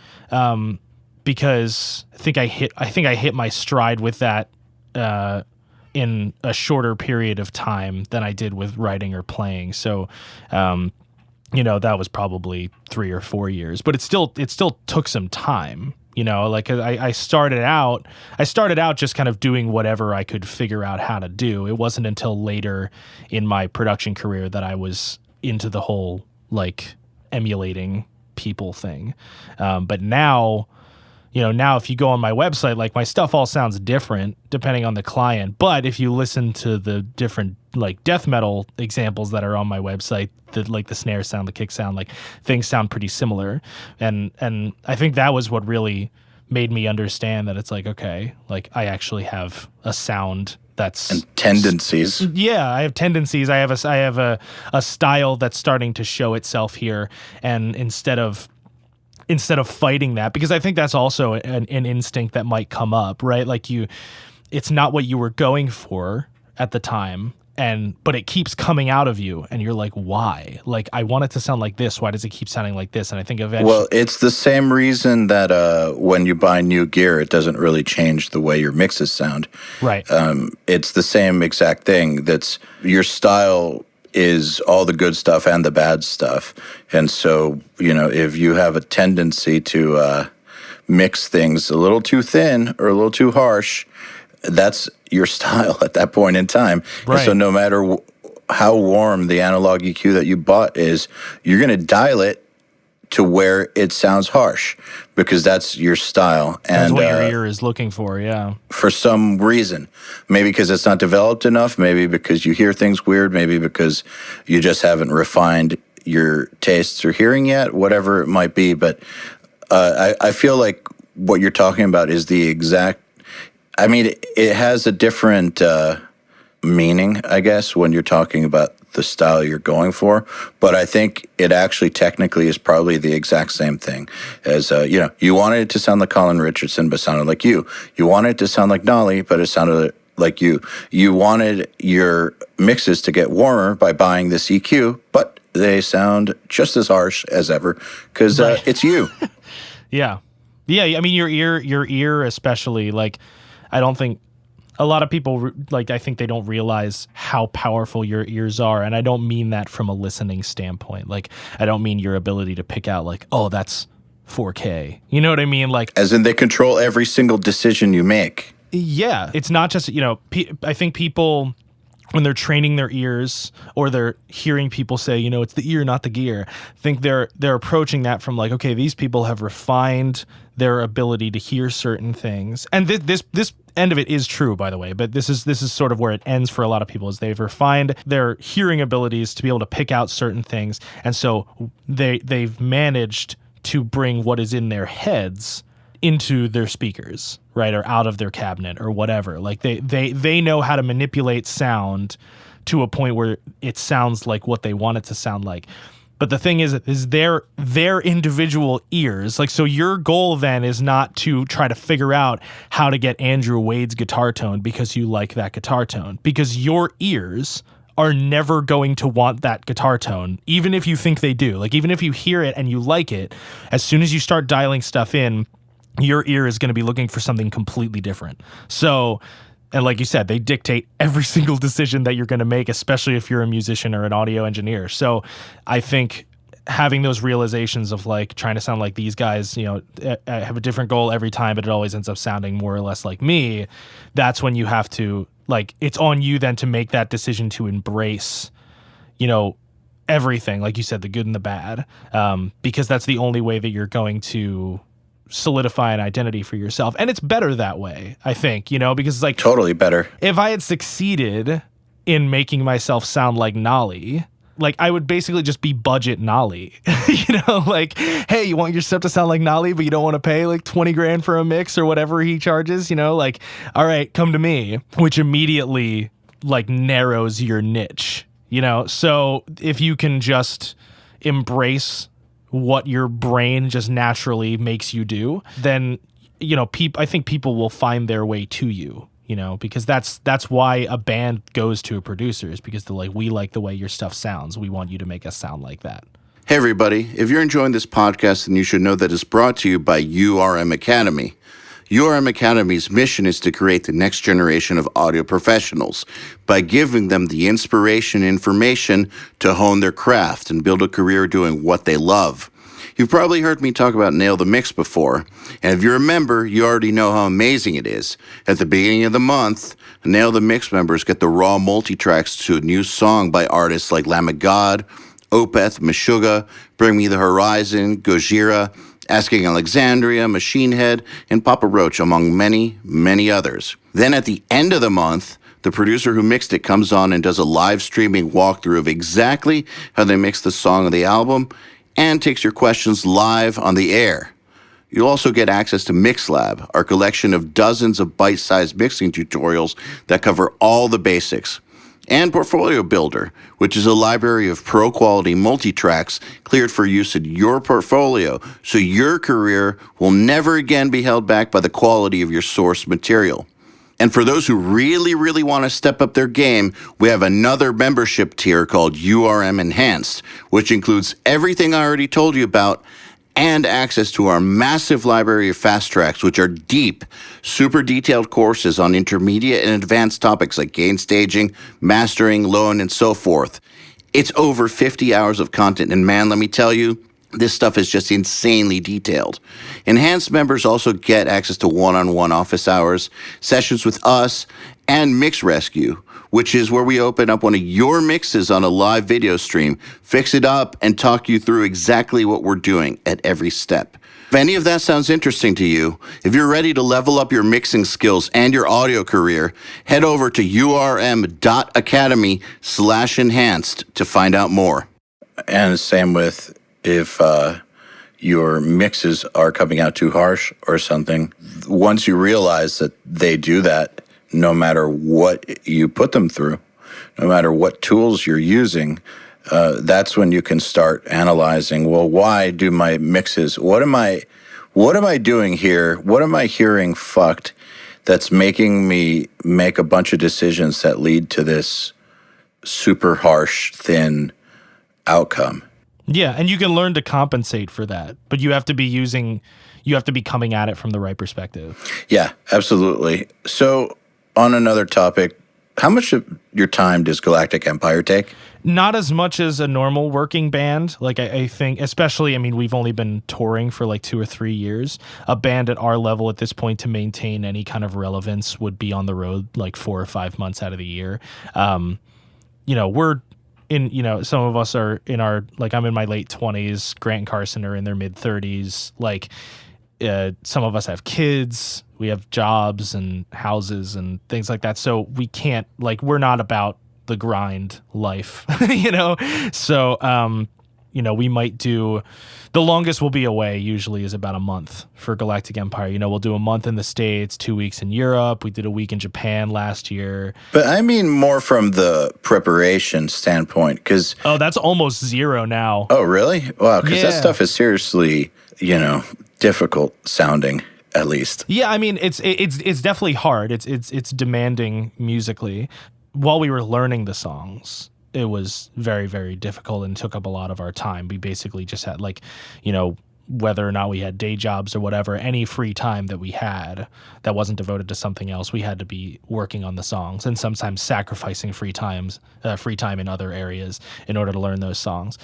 because I think I hit my stride with that, in a shorter period of time than I did with writing or playing. So, you know, that was probably 3 or 4 years, but it still took some time, you know, like I started out just kind of doing whatever I could figure out how to do. It wasn't until later in my production career that I was into the whole like emulating people thing. But now, you know, now if you go on my website, like my stuff all sounds different depending on the client. But if you listen to the different like death metal examples that are on my website, like the snare sound, the kick sound, like things sound pretty similar. And I think that was what really made me understand that it's like, okay, like I actually have a sound that's and tendencies. Yeah, I have tendencies. I have a style that's starting to show itself here. And instead of fighting that, because I think that's also an instinct that might come up, right? Like it's not what you were going for at the time, but it keeps coming out of you, and you're like, why? Like, I want it to sound like this. Why does it keep sounding like this? And I think eventually... Well, it's the same reason that when you buy new gear, it doesn't really change the way your mixes sound. Right. It's the same exact thing. That's your style is all the good stuff and the bad stuff. And so, you know, if you have a tendency to mix things a little too thin or a little too harsh, that's your style at that point in time. Right. And so no matter how warm the analog EQ that you bought is, you're going to dial it to where it sounds harsh, because that's your style. That's and what your ear is looking for, yeah. For some reason. Maybe because it's not developed enough, maybe because you hear things weird, maybe because you just haven't refined your tastes or hearing yet, whatever it might be. But I feel like what you're talking about is the exact... I mean, it has a different meaning, I guess, when you're talking about the style you're going for, but I think it actually technically is probably the exact same thing as, you know, you wanted it to sound like Colin Richardson, but sounded like you. You wanted it to sound like Nolly, but it sounded like you. You wanted your mixes to get warmer by buying this EQ, but they sound just as harsh as ever because it's you. Yeah. Yeah. I mean, your ear, especially, like, I don't think a lot of people, like, I think they don't realize how powerful your ears are. And I don't mean that from a listening standpoint. Like, I don't mean your ability to pick out, like, oh, that's 4K. You know what I mean? Like, as in they control every single decision you make. Yeah. It's not just, you know, I think people, when they're training their ears or they're hearing people say, you know, it's the ear, not the gear, I think they're approaching that from like, okay, these people have refined their ability to hear certain things. And this end of it is true, by the way, but this is sort of where it ends for a lot of people, is they've refined their hearing abilities to be able to pick out certain things. And so they've managed to bring what is in their heads into their speakers, right, or out of their cabinet or whatever. Like they know how to manipulate sound to a point where it sounds like what they want it to sound like. But the thing is their individual ears. Like, so your goal then is not to try to figure out how to get Andrew Wade's guitar tone because you like that guitar tone, because your ears are never going to want that guitar tone, even if you think they do. Like, even if you hear it and you like it, as soon as you start dialing stuff in, your ear is going to be looking for something completely different. So, and like you said, they dictate every single decision that you're going to make, especially if you're a musician or an audio engineer. So I think having those realizations of like trying to sound like these guys, have a different goal every time, but it always ends up sounding more or less like me. That's when you have to, like, it's on you then to make that decision to embrace, everything, like you said, the good and the bad, because that's the only way that you're going to solidify an identity for yourself. And it's better that way, I think, because it's like Totally better. if I had succeeded in making myself sound like Nolly, like I would basically just be budget Nolly, like, hey, you want your stuff to sound like Nolly, but you don't want to pay like 20 grand for a mix or whatever he charges, like, all right, come to me, which immediately like narrows your niche, So if you can just embrace what your brain just naturally makes you do, then, I think people will find their way to you, because that's why a band goes to a producer, is because they're like, we like the way your stuff sounds. We want you to make us sound like that. Hey, everybody. If you're enjoying this podcast, then you should know that it's brought to you by URM Academy. URM Academy's mission is to create the next generation of audio professionals by giving them the inspiration and information to hone their craft and build a career doing what they love. You've probably heard me talk about Nail the Mix before, and if you're a member, you already know how amazing it is. At the beginning of the month, Nail the Mix members get the raw multi-tracks to a new song by artists like Lamb of God, Opeth, Meshuggah, Bring Me the Horizon, Gojira, Asking Alexandria, Machine Head, and Papa Roach, among many, many others. Then at the end of the month, the producer who mixed it comes on and does a live streaming walkthrough of exactly how they mixed the song of the album and takes your questions live on the air. You'll also get access to MixLab, our collection of dozens of bite-sized mixing tutorials that cover all the basics. And Portfolio Builder, which is a library of pro-quality multi-tracks cleared for use in your portfolio, so your career will never again be held back by the quality of your source material. And for those who really, really want to step up their game, we have another membership tier called URM Enhanced, which includes everything I already told you about and access to our massive library of fast tracks, which are deep, super detailed courses on intermediate and advanced topics like gain staging, mastering, low-end, and so forth. It's over 50 hours of content, and man, let me tell you, this stuff is just insanely detailed. Enhanced members also get access to one-on-one office hours, sessions with us, and Mix Rescue, which is where we open up one of your mixes on a live video stream, fix it up, and talk you through exactly what we're doing at every step. If any of that sounds interesting to you, if you're ready to level up your mixing skills and your audio career, head over to urm.academy/enhanced to find out more. And same with if your mixes are coming out too harsh or something. Once you realize that they do that, no matter what you put them through, no matter what tools you're using, that's when you can start analyzing, well, why do my mixes, what am I doing here? What am I hearing fucked that's making me make a bunch of decisions that lead to this super harsh, thin outcome? Yeah, and you can learn to compensate for that, but you have to be coming at it from the right perspective. Yeah, absolutely. So on another topic, how much of your time does Galactic Empire take? Not as much as a normal working band. Like I think, especially, we've only been touring for like 2 or 3 years. A band at our level at this point, to maintain any kind of relevance, would be on the road like 4 or 5 months out of the year. We're in, some of us are in our, like I'm in my late 20s, Grant and Carson are in their mid 30s. Like some of us have kids, we have jobs and houses and things like that. So we can't, like, we're not about the grind life, So, we might do, the longest we'll be away usually is about a month for Galactic Empire. We'll do a month in the States, 2 weeks in Europe. We did a week in Japan last year. But I mean more from the preparation standpoint, because... Oh, that's almost zero now. Oh, really? Wow, because that Yeah. stuff is seriously, difficult sounding, at least. Yeah, it's definitely hard. It's demanding musically. While we were learning the songs, it was very, very difficult and took up a lot of our time. We basically just had whether or not we had day jobs or whatever, any free time that we had that wasn't devoted to something else, we had to be working on the songs and sometimes sacrificing free time in other areas in order to learn those songs.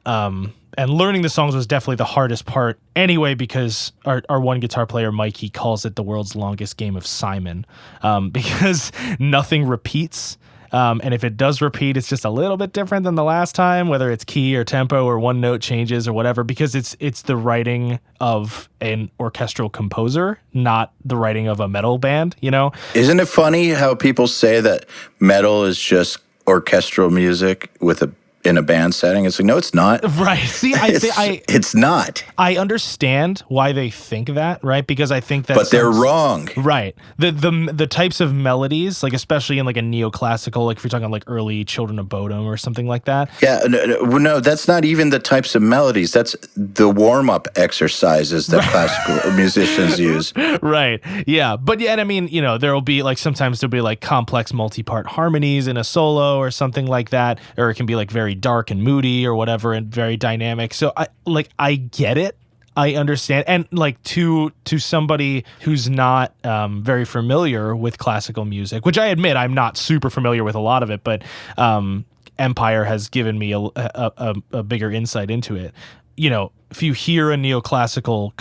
And learning the songs was definitely the hardest part anyway, because our one guitar player, Mike, he calls it the world's longest game of Simon, because nothing repeats. And if it does repeat, it's just a little bit different than the last time, whether it's key or tempo or one note changes or whatever, because it's the writing of an orchestral composer, not the writing of a metal band, you know? Isn't it funny how people say that metal is just orchestral music in a band setting? It's like, no, it's not. Right. See, it's not. I understand why they think that, right? Because I think that, but they're wrong. Right. The types of melodies, like especially in like a neoclassical, like if you're talking like early Children of Bodom or something like that. Yeah, no, that's not even the types of melodies. That's the warm-up exercises that classical musicians use. Right. Yeah. But yeah, and I mean, you know, there'll be like sometimes there'll be like complex multi-part harmonies in a solo or something like that, or it can be like very dark and moody or whatever and very dynamic. So I get it. I understand. And like to somebody who's not very familiar with classical music, which I admit I'm not super familiar with a lot of it, but Empire has given me a bigger insight into it. You know, if you hear a neoclassical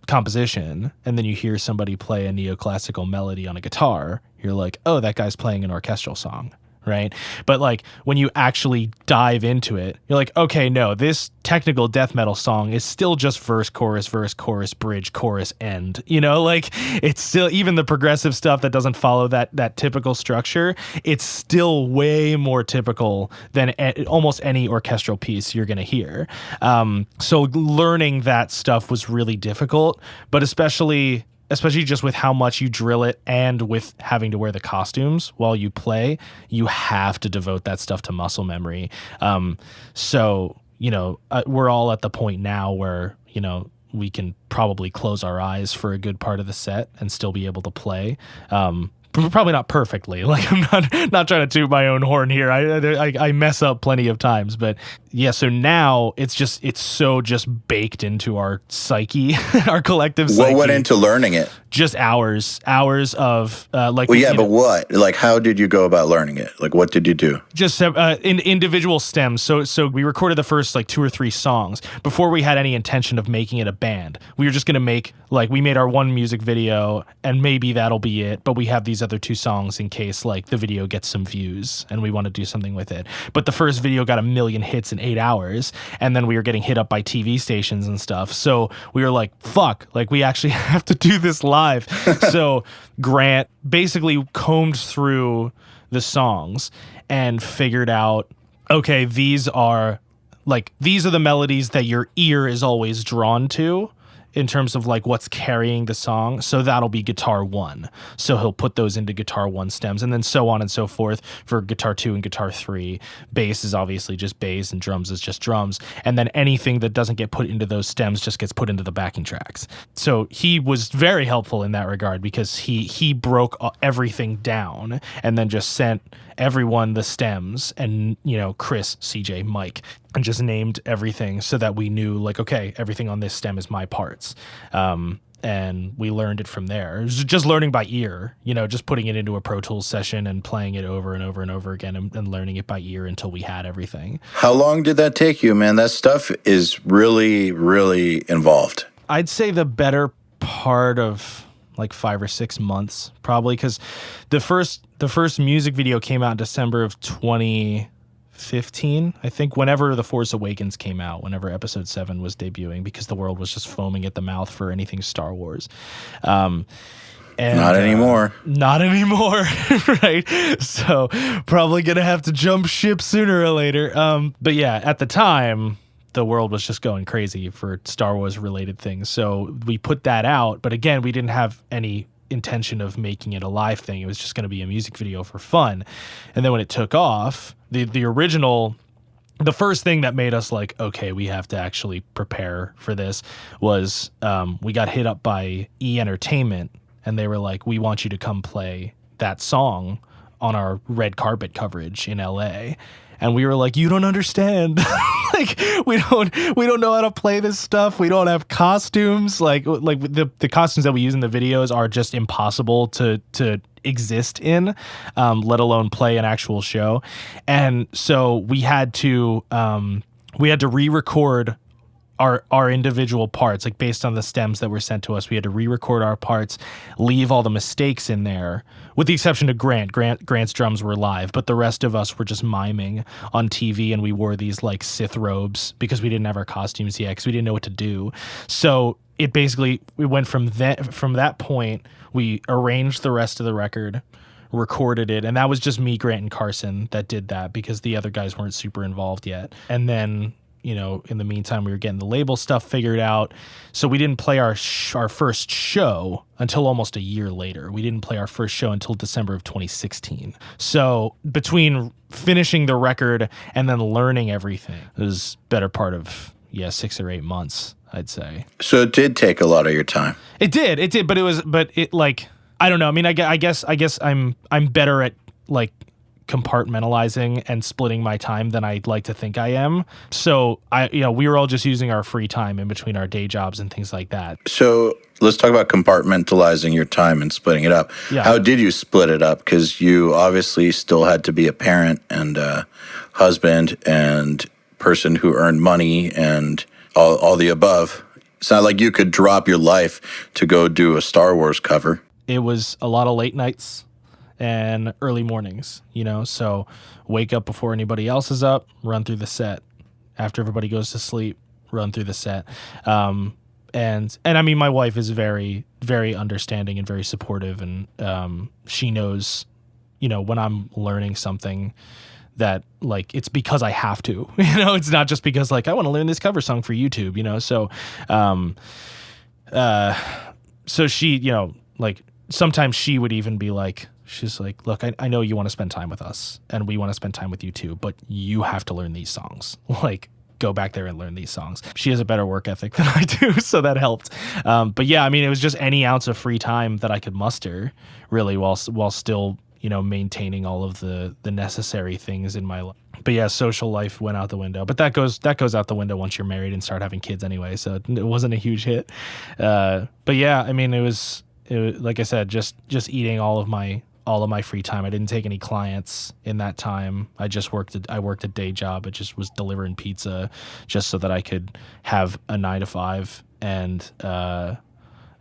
composition and then you hear somebody play a neoclassical melody on a guitar, you're like, oh, that guy's playing an orchestral song. Right. But like when you actually dive into it, you're like, okay, no, this technical death metal song is still just verse, chorus, bridge, chorus, end. You know, like it's still, even the progressive stuff that doesn't follow that typical structure, it's still way more typical than almost any orchestral piece you're going to hear. So learning that stuff was really difficult, but especially just with how much you drill it and with having to wear the costumes while you play, you have to devote that stuff to muscle memory. So, you know, we're all at the point now where, you know, we can probably close our eyes for a good part of the set and still be able to play. Probably not perfectly. Like I'm not trying to toot my own horn here. I mess up plenty of times, but yeah. So now it's so just baked into our psyche, our collective psyche. What went into learning it? Just hours of like. Well, yeah, but what? Like, how did you go about learning it? Like, what did you do? Just in individual stems. So we recorded the first like 2 or 3 songs before we had any intention of making it a band. We were just gonna we made our one music video and maybe that'll be it. But we have these other 2 songs in case like the video gets some views and we want to do something with it. But the first video got 1 million hits in 8 hours, and then we were getting hit up by TV stations and stuff. So we were like, fuck, like we actually have to do this live. So Grant basically combed through the songs and figured out, okay, these are the melodies that your ear is always drawn to in terms of like what's carrying the song. So that'll be guitar 1. So he'll put those into guitar 1 stems, and then so on and so forth for guitar 2 and guitar 3. Bass is obviously just bass and drums is just drums. And then anything that doesn't get put into those stems just gets put into the backing tracks. So he was very helpful in that regard because he broke everything down and then just sent everyone the stems and, you know, Chris, CJ, Mike, and just named everything so that we knew like, okay, everything on this stem is my parts. And we learned it from there. It was just learning by ear, you know, just putting it into a Pro Tools session and playing it over and over and over again and learning it by ear until we had everything. How long did that take you, man? That stuff is really, really involved. I'd say the better part of like 5 or 6 months, probably, because the first music video came out in December of 2015, I think, whenever The Force Awakens came out, whenever Episode 7 was debuting, because the world was just foaming at the mouth for anything Star Wars. And, not anymore. Not anymore, right? So probably gonna have to jump ship sooner or later. But yeah, at the time, the world was just going crazy for Star Wars related things. So we put that out, but again, we didn't have any intention of making it a live thing. It was just going to be a music video for fun. And then when it took off, the original, the first thing that made us like, okay, we have to actually prepare for this was we got hit up by E Entertainment, and they were like, we want you to come play that song on our red carpet coverage in LA. And we were like, you don't understand. Like we don't know how to play this stuff. We don't have costumes. Like the costumes that we use in the videos are just impossible to exist in, let alone play an actual show. And so we had to re-record our individual parts, like based on the stems that were sent to us. We had to re-record our parts, leave all the mistakes in there, with the exception of Grant's drums were live, but the rest of us were just miming on TV, and we wore these like Sith robes because we didn't have our costumes yet, because we didn't know what to do. So it basically, we went from that point, we arranged the rest of the record, recorded it, and that was just me, Grant, and Carson that did that, because the other guys weren't super involved yet. And then, you know, in the meantime, we were getting the label stuff figured out. So we didn't play our first show until almost a year later. We didn't play our first show until December of 2016. So between finishing the record and then learning everything, it was better part of 6 or 8 months, I'd say. So it did take a lot of your time. It did, but it like, I don't know. I mean, I guess I'm better at like compartmentalizing and splitting my time than I'd like to think I am. So we were all just using our free time in between our day jobs and things like that. So let's talk about compartmentalizing your time and splitting it up. Yeah. How did you split it up? Because you obviously still had to be a parent and a husband and person who earned money and all the above. It's not like you could drop your life to go do a Star Wars cover. It was a lot of late nights and early mornings, so wake up before anybody else is up, run through the set. After everybody goes to sleep, run through the set. And I mean, my wife is very, very understanding and very supportive, and she knows, when I'm learning something that like it's because I have to, it's not just because like I want to learn this cover song for YouTube, so she, like sometimes she would even be like, she's like, look, I know you want to spend time with us and we want to spend time with you too, but you have to learn these songs. Like, go back there and learn these songs. She has a better work ethic than I do, so that helped. But yeah, I mean, it was just any ounce of free time that I could muster, really, while still, maintaining all of the necessary things in my life. But yeah, social life went out the window. But that goes out the window once you're married and start having kids anyway, so it wasn't a huge hit. But yeah, I mean, it was like I said, just eating all of my free time. I didn't take any clients in that time. I worked a day job. It just was delivering pizza just so that I could have a 9 to 5 and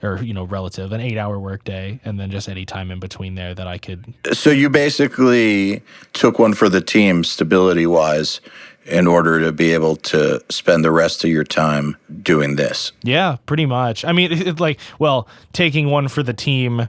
relative, an 8-hour work day, and then just any time in between there that I could. So you basically took one for the team stability wise in order to be able to spend the rest of your time doing this. Yeah, pretty much. I mean, taking one for the team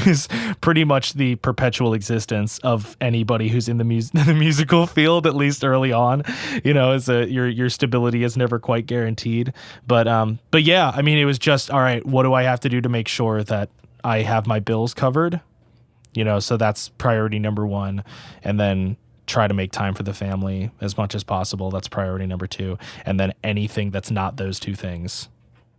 is pretty much the perpetual existence of anybody who's in the musical field, at least early on. Your stability is never quite guaranteed. But yeah, I mean, it was just, all right, what do I have to do to make sure that I have my bills covered? So that's priority number 1. And then try to make time for the family as much as possible. That's priority number 2. And then anything that's not those two things,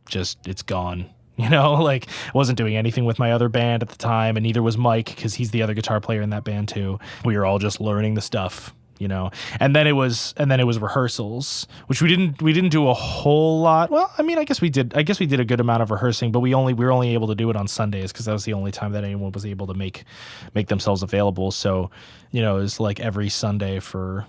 just, it's gone. I wasn't doing anything with my other band at the time, and neither was Mike, because he's the other guitar player in that band too. We were all just learning the stuff, and then it was rehearsals, which we didn't do a whole lot. Well, I mean, I guess we did a good amount of rehearsing, but we were only able to do it on Sundays because that was the only time that anyone was able to make themselves available. So, it was like every Sunday for,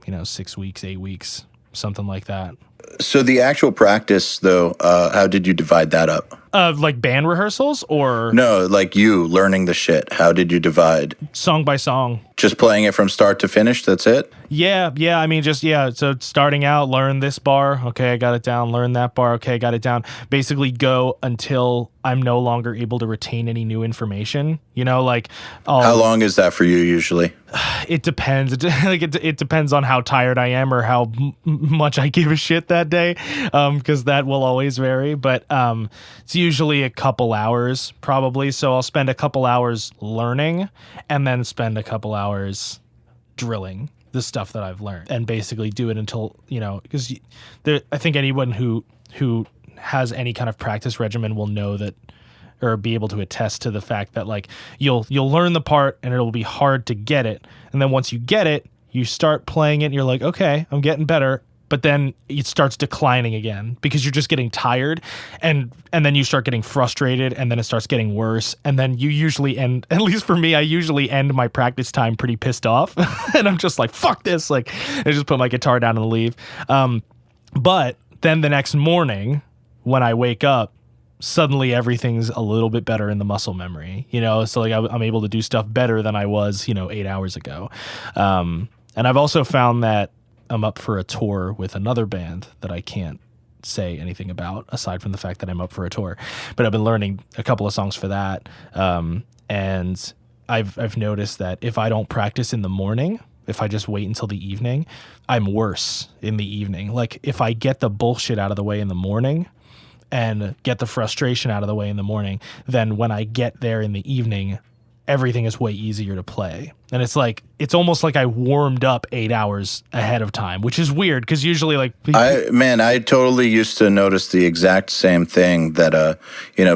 6 weeks, 8 weeks, something like that. So the actual practice, though, how did you divide that up? Like band rehearsals or? No, like you learning the shit. How did you divide? Song by song. Just playing it from start to finish, that's it? Yeah. I mean, so starting out, learn this bar. Okay, I got it down. Learn that bar. Okay, I got it down. Basically go until I'm no longer able to retain any new information. How long is that for you usually? It depends. It depends on how tired I am or how much I give a shit that day, because that will always vary. But it's usually a couple hours probably. So I'll spend a couple hours learning and then spend a couple hours drilling the stuff that I've learned, and basically do it until, because I think anyone who has any kind of practice regimen will know that, or be able to attest to the fact that like you'll learn the part and it'll be hard to get it, and then once you get it, you start playing it and you're like, okay, I'm getting better, but then it starts declining again because you're just getting tired, and then you start getting frustrated, and then it starts getting worse, and then you usually end, at least for me, I usually end my practice time pretty pissed off, and I'm just like, fuck this, like I just put my guitar down and leave. But then the next morning when I wake up, suddenly everything's a little bit better in the muscle memory, so like I'm able to do stuff better than I was 8 hours ago. And I've also found that I'm up for a tour with another band that I can't say anything about aside from the fact that I'm up for a tour, but I've been learning a couple of songs for that. And I've noticed that if I don't practice in the morning, if I just wait until the evening, I'm worse in the evening. Like if I get the bullshit out of the way in the morning and get the frustration out of the way in the morning, then when I get there in the evening, everything is way easier to play. And it's almost like I warmed up 8 hours ahead of time, which is weird because usually like I totally used to notice the exact same thing that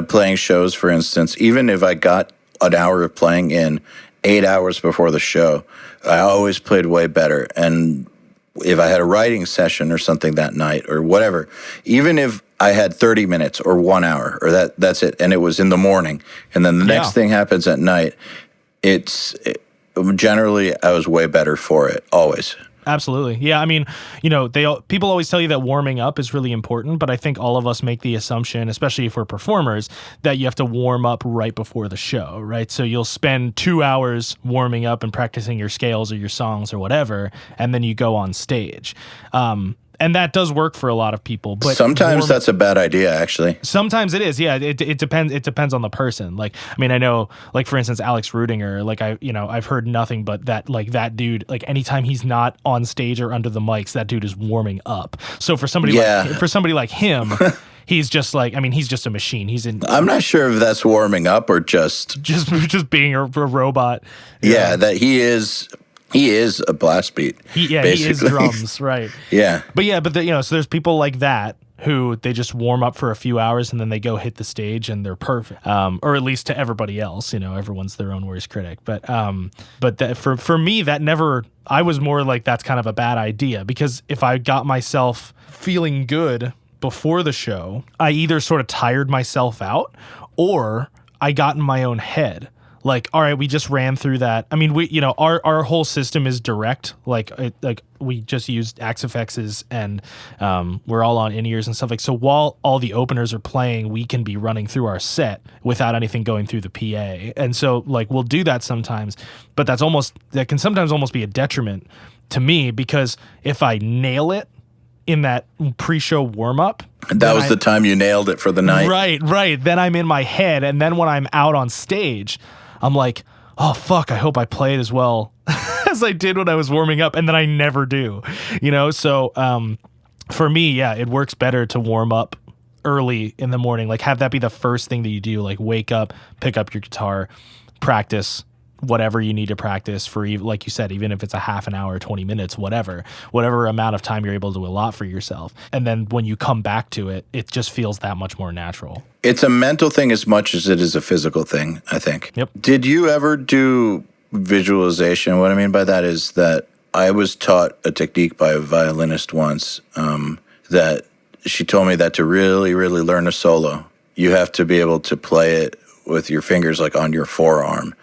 playing shows, for instance, even if I got an hour of playing in 8 hours before the show, I always played way better. And if I had a writing session or something that night or whatever, even if I had 30 minutes or 1 hour or that's it, and it was in the morning, and then the next thing happens at night, generally I was way better for it, always. Absolutely. Yeah, I mean, people always tell you that warming up is really important, but I think all of us make the assumption, especially if we're performers, that you have to warm up right before the show, right? So you'll spend 2 hours warming up and practicing your scales or your songs or whatever, and then you go on stage. And that does work for a lot of people, but sometimes that's a bad idea, actually. Sometimes it is. Yeah, it depends. It depends on the person. Like, I mean, I know, like for instance, Alex Rudinger. Like I've heard nothing but that dude. Like anytime he's not on stage or under the mics, that dude is warming up. So for somebody like him. He's just like, I mean, he's just a machine. I'm not sure if that's warming up or just being a robot. Yeah, that he is a blast beat. He is drums, right? Yeah. But so there's people like that who they just warm up for a few hours and then they go hit the stage and they're perfect. Or at least to everybody else, everyone's their own worst critic. But for me, I was more like that's kind of a bad idea, because if I got myself feeling good before the show, I either sort of tired myself out or I got in my own head. Like, all right, we just ran through that. I mean, our whole system is direct. Like we just used Axe-FX's and we're all on in-ears and stuff. Like, so while all the openers are playing, we can be running through our set without anything going through the PA. And so like we'll do that sometimes, but that can sometimes almost be a detriment to me, because if I nail it in that pre-show warm-up, that was the time you nailed it for the night. Right. Then I'm in my head, and then when I'm out on stage, I'm like, oh, fuck, I hope I played as well as I did when I was warming up, and then I never do, So for me, yeah, it works better to warm up early in the morning. Like, have that be the first thing that you do. Like, wake up, pick up your guitar, practice whatever you need to practice for, like you said, even if it's a half an hour, 20 minutes, whatever amount of time you're able to allot for yourself. And then when you come back to it, it just feels that much more natural. It's a mental thing as much as it is a physical thing, I think. Yep. Did you ever do visualization? What I mean by that is that I was taught a technique by a violinist once, that she told me that to really, really learn a solo, you have to be able to play it with your fingers like on your forearm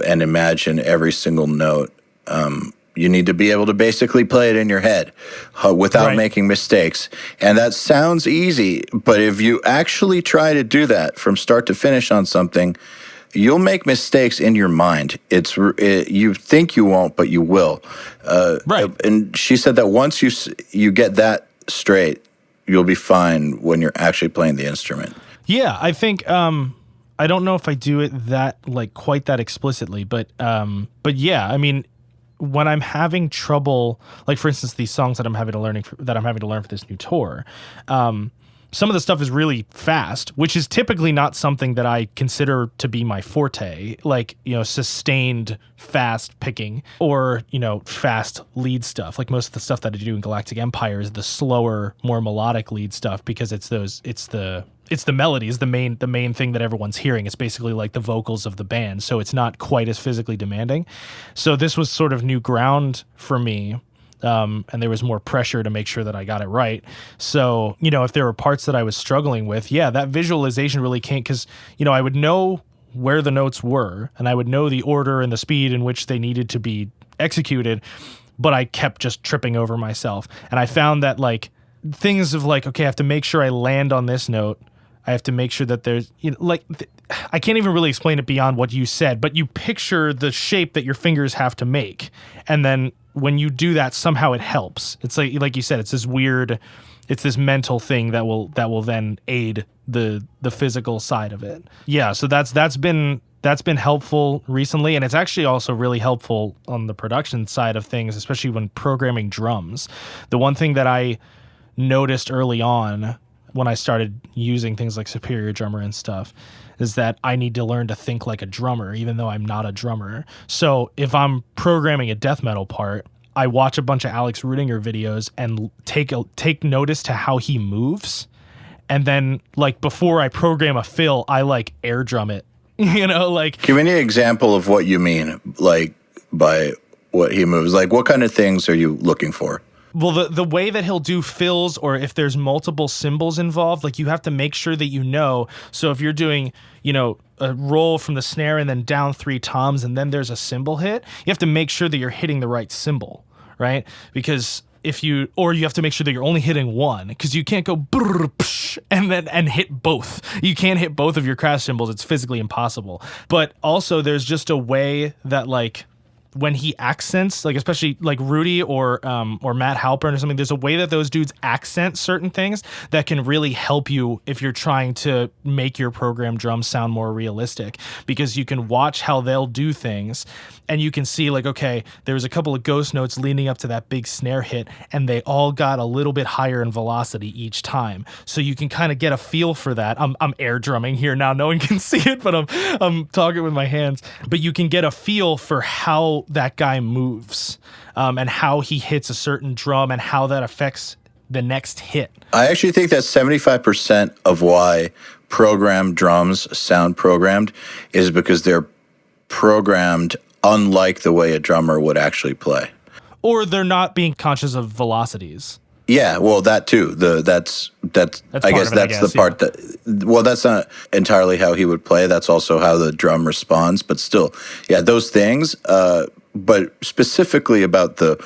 and imagine every single note. You need to be able to basically play it in your head without making mistakes. And that sounds easy, but if you actually try to do that from start to finish on something, you'll make mistakes in your mind. You think you won't, but you will. And she said that once you get that straight, you'll be fine when you're actually playing the instrument. Yeah, I think I don't know if I do it that quite that explicitly, but yeah, I mean, when I'm having trouble, like for instance, these songs that I'm having to learn for this new tour, some of the stuff is really fast, which is typically not something that I consider to be my forte, like, sustained fast picking or, fast lead stuff. Like most of the stuff that I do in Galactic Empire is the slower, more melodic lead stuff, because it's the melodies, the main thing that everyone's hearing. It's basically like the vocals of the band, so it's not quite as physically demanding. So this was sort of new ground for me, And there was more pressure to make sure that I got it right. So, if there were parts that I was struggling with, that visualization really came because, I would know where the notes were and I would know the order and the speed in which they needed to be executed, but I kept just tripping over myself. And I found that like things of like, okay, I have to make sure I land on this note. I have to make sure that there's, I can't even really explain it beyond what you said, but you picture the shape that your fingers have to make. And then when you do that, somehow it helps. It's like you said, it's this mental thing that will then aid the physical side of it. Yeah. So that's been helpful recently. And it's actually also really helpful on the production side of things, especially when programming drums. The one thing that I noticed early on when I started using things like Superior Drummer and stuff is that I need to learn to think like a drummer, even though I'm not a drummer. So if I'm programming a death metal part, I watch a bunch of Alex Rudinger videos and take notice to how he moves. And then like before I program a fill, I like air drum it, Give me an example of what you mean, like by what he moves. Like what kind of things are you looking for? Well, the way that he'll do fills, or if there's multiple cymbals involved, like you have to make sure that so if you're doing, a roll from the snare and then down 3 toms and then there's a cymbal hit, you have to make sure that you're hitting the right cymbal, right? Because you have to make sure that you're only hitting one, because you can't go brrr, psh, and hit both. You can't hit both of your crash cymbals. It's physically impossible. But also there's just a way that like, when he accents, like especially like Rudy or Matt Halpern or something, there's a way that those dudes accent certain things that can really help you if you're trying to make your program drums sound more realistic, because you can watch how they'll do things and you can see like, okay, there was a couple of ghost notes leading up to that big snare hit and they all got a little bit higher in velocity each time. So you can kind of get a feel for that. I'm air drumming here now. No one can see it, but I'm talking with my hands. But you can get a feel for how that guy moves and how he hits a certain drum and how that affects the next hit. I actually think that 75% of why programmed drums sound programmed is because they're programmed unlike the way a drummer would actually play. Or they're not being conscious of velocities. Yeah, well, that too. That's I guess that's the part that. Well, that's not entirely how he would play. That's also how the drum responds. But still, yeah, those things. But specifically about the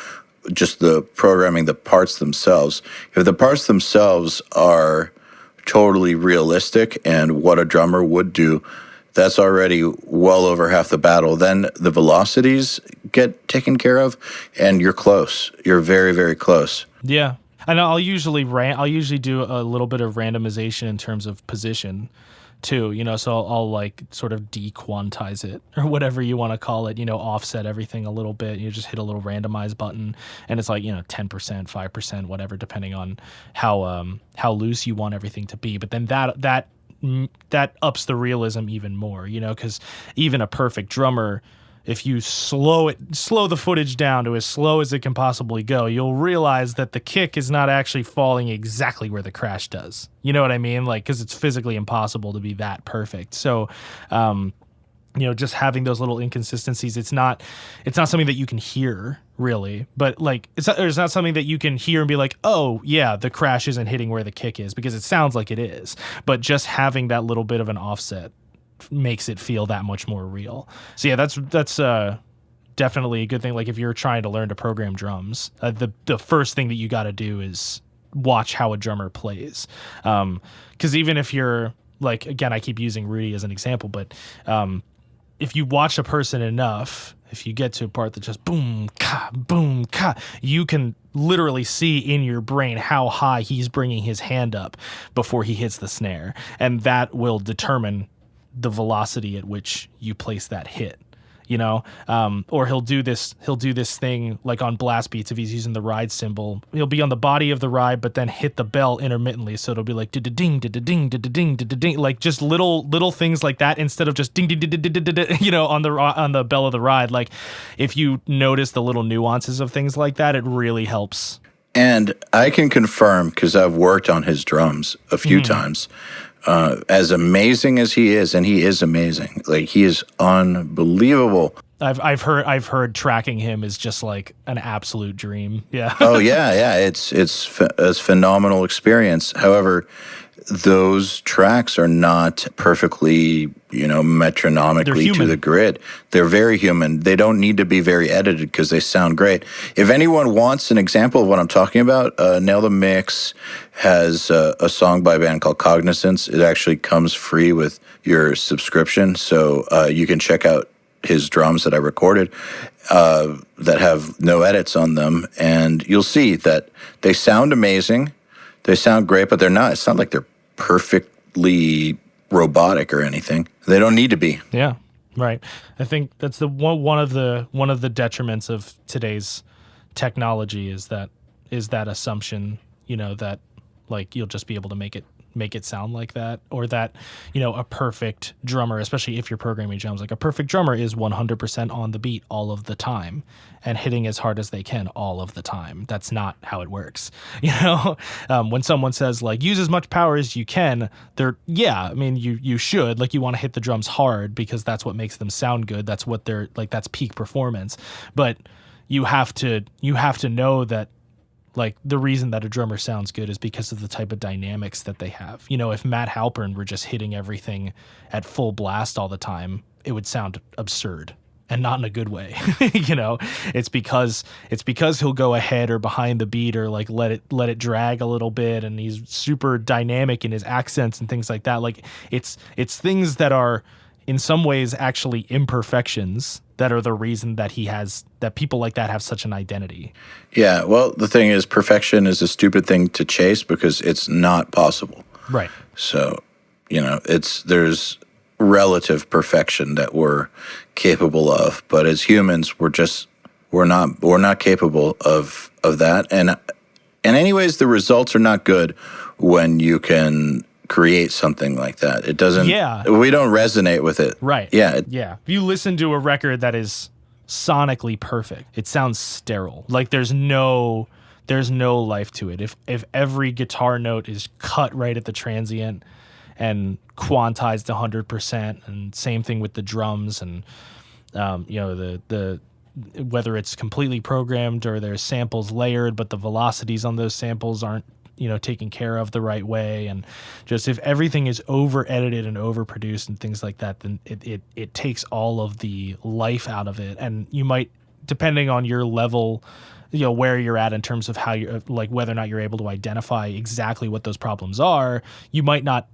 programming, the parts themselves. If the parts themselves are totally realistic and what a drummer would do, that's already well over half the battle. Then the velocities get taken care of, and you're close. You're very, very close. Yeah. And I'll usually do a little bit of randomization in terms of position too, so I'll like sort of dequantize it or whatever you want to call it, offset everything a little bit. You just hit a little randomize button and it's like, 10%, 5%, whatever, depending on how loose you want everything to be. But then that ups the realism even more, because even a perfect drummer, if you slow the footage down to as slow as it can possibly go, you'll realize that the kick is not actually falling exactly where the crash does. You know what I mean? Like, because it's physically impossible to be that perfect. So, just having those little inconsistencies, it's not something that you can hear really, but like it's not something that you can hear and be like, oh yeah, the crash isn't hitting where the kick is, because it sounds like it is. But just having that little bit of an offset makes it feel that much more real. So yeah, that's definitely a good thing. Like if you're trying to learn to program drums, the first thing that you got to do is watch how a drummer plays. Because even if you're like, again, I keep using Rudy as an example, but if you watch a person enough, if you get to a part that just boom, ka, you can literally see in your brain how high he's bringing his hand up before he hits the snare. And that will determine the velocity at which you place that hit, or he'll do this thing like on blast beats. If he's using the ride cymbal, he'll be on the body of the ride, but then hit the bell intermittently. So it'll be like ding, ding, ding, like just little things like that instead of just ding, ding, ding, ding, on the bell of the ride. Like if you notice the little nuances of things like that, it really helps. And I can confirm, because I've worked on his drums a few times, as amazing as he is, and he is amazing, like he is unbelievable. I've heard tracking him is just like an absolute dream. Yeah. Oh yeah, it's a phenomenal experience. However, those tracks are not perfectly, metronomically to the grid. They're very human. They don't need to be very edited because they sound great. If anyone wants an example of what I'm talking about, Nail the Mix has a song by a band called Cognizance. It actually comes free with your subscription, so you can check out his drums that I recorded that have no edits on them, and you'll see that they sound amazing. They sound great, but they're not. It's not like they're perfectly robotic or anything. They don't need to be. Yeah, right. I think that's the one of the detriments of today's technology is that assumption, that like you'll just be able to make it sound like that, or that a perfect drummer, especially if you're programming drums, like a perfect drummer is 100% on the beat all of the time and hitting as hard as they can all of the time. That's not how it works. When someone says like use as much power as you can, you should, like, you want to hit the drums hard because that's what makes them sound good. That's what they're like, that's peak performance. But you have to know that, like, the reason that a drummer sounds good is because of the type of dynamics that they have. If Matt Halpern were just hitting everything at full blast all the time, it would sound absurd, and not in a good way. It's because he'll go ahead or behind the beat, or like let it drag a little bit, and he's super dynamic in his accents and things like that. Like it's things that are in some ways actually imperfections that are the reason that people like that have such an identity. Yeah, well, the thing is, perfection is a stupid thing to chase because it's not possible. Right. So, there's relative perfection that we're capable of, but as humans, we're not capable of that. And anyways, the results are not good when you can create something like that. It doesn't. Yeah. We don't resonate with it. Right. Yeah. Yeah. If you listen to a record that is sonically perfect, it sounds sterile. Like there's no life to it. If every guitar note is cut right at the transient and quantized 100%, and same thing with the drums, and the whether it's completely programmed or there's samples layered, but the velocities on those samples aren't taken care of the right way, and just if everything is over edited and over produced and things like that, then it takes all of the life out of it. And you might, depending on your level, where you're at in terms of how you're, like, whether or not you're able to identify exactly what those problems are, you might not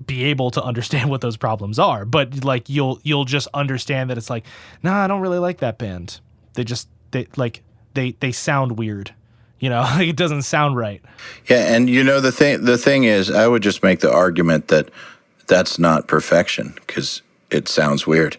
be able to understand what those problems are, but like you'll just understand that it's like, nah, I don't really like that band. They sound weird. It doesn't sound right. Yeah, and the thing is, I would just make the argument that that's not perfection because it sounds weird.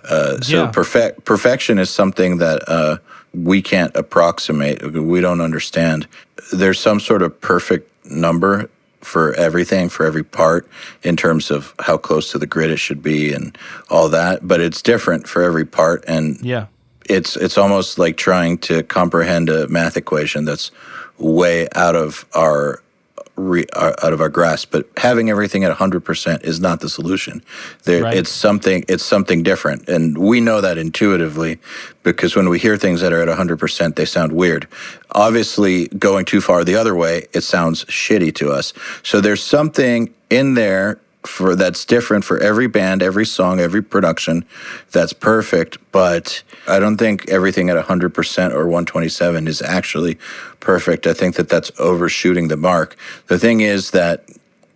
Perfection is something that we can't approximate. We don't understand. There's some sort of perfect number for everything, for every part, in terms of how close to the grid it should be and all that. But it's different for every part, and yeah. It's almost like trying to comprehend a math equation that's way out of our grasp. But having everything at 100% is not the solution. Right. It's something different, and we know that intuitively because when we hear things that are at 100%, they sound weird. Obviously, going too far the other way, it sounds shitty to us. So there's something in there that's different for every band, every song, every production that's perfect, but I don't think everything at 100% or 127 is actually perfect. I think that that's overshooting the mark. The thing is that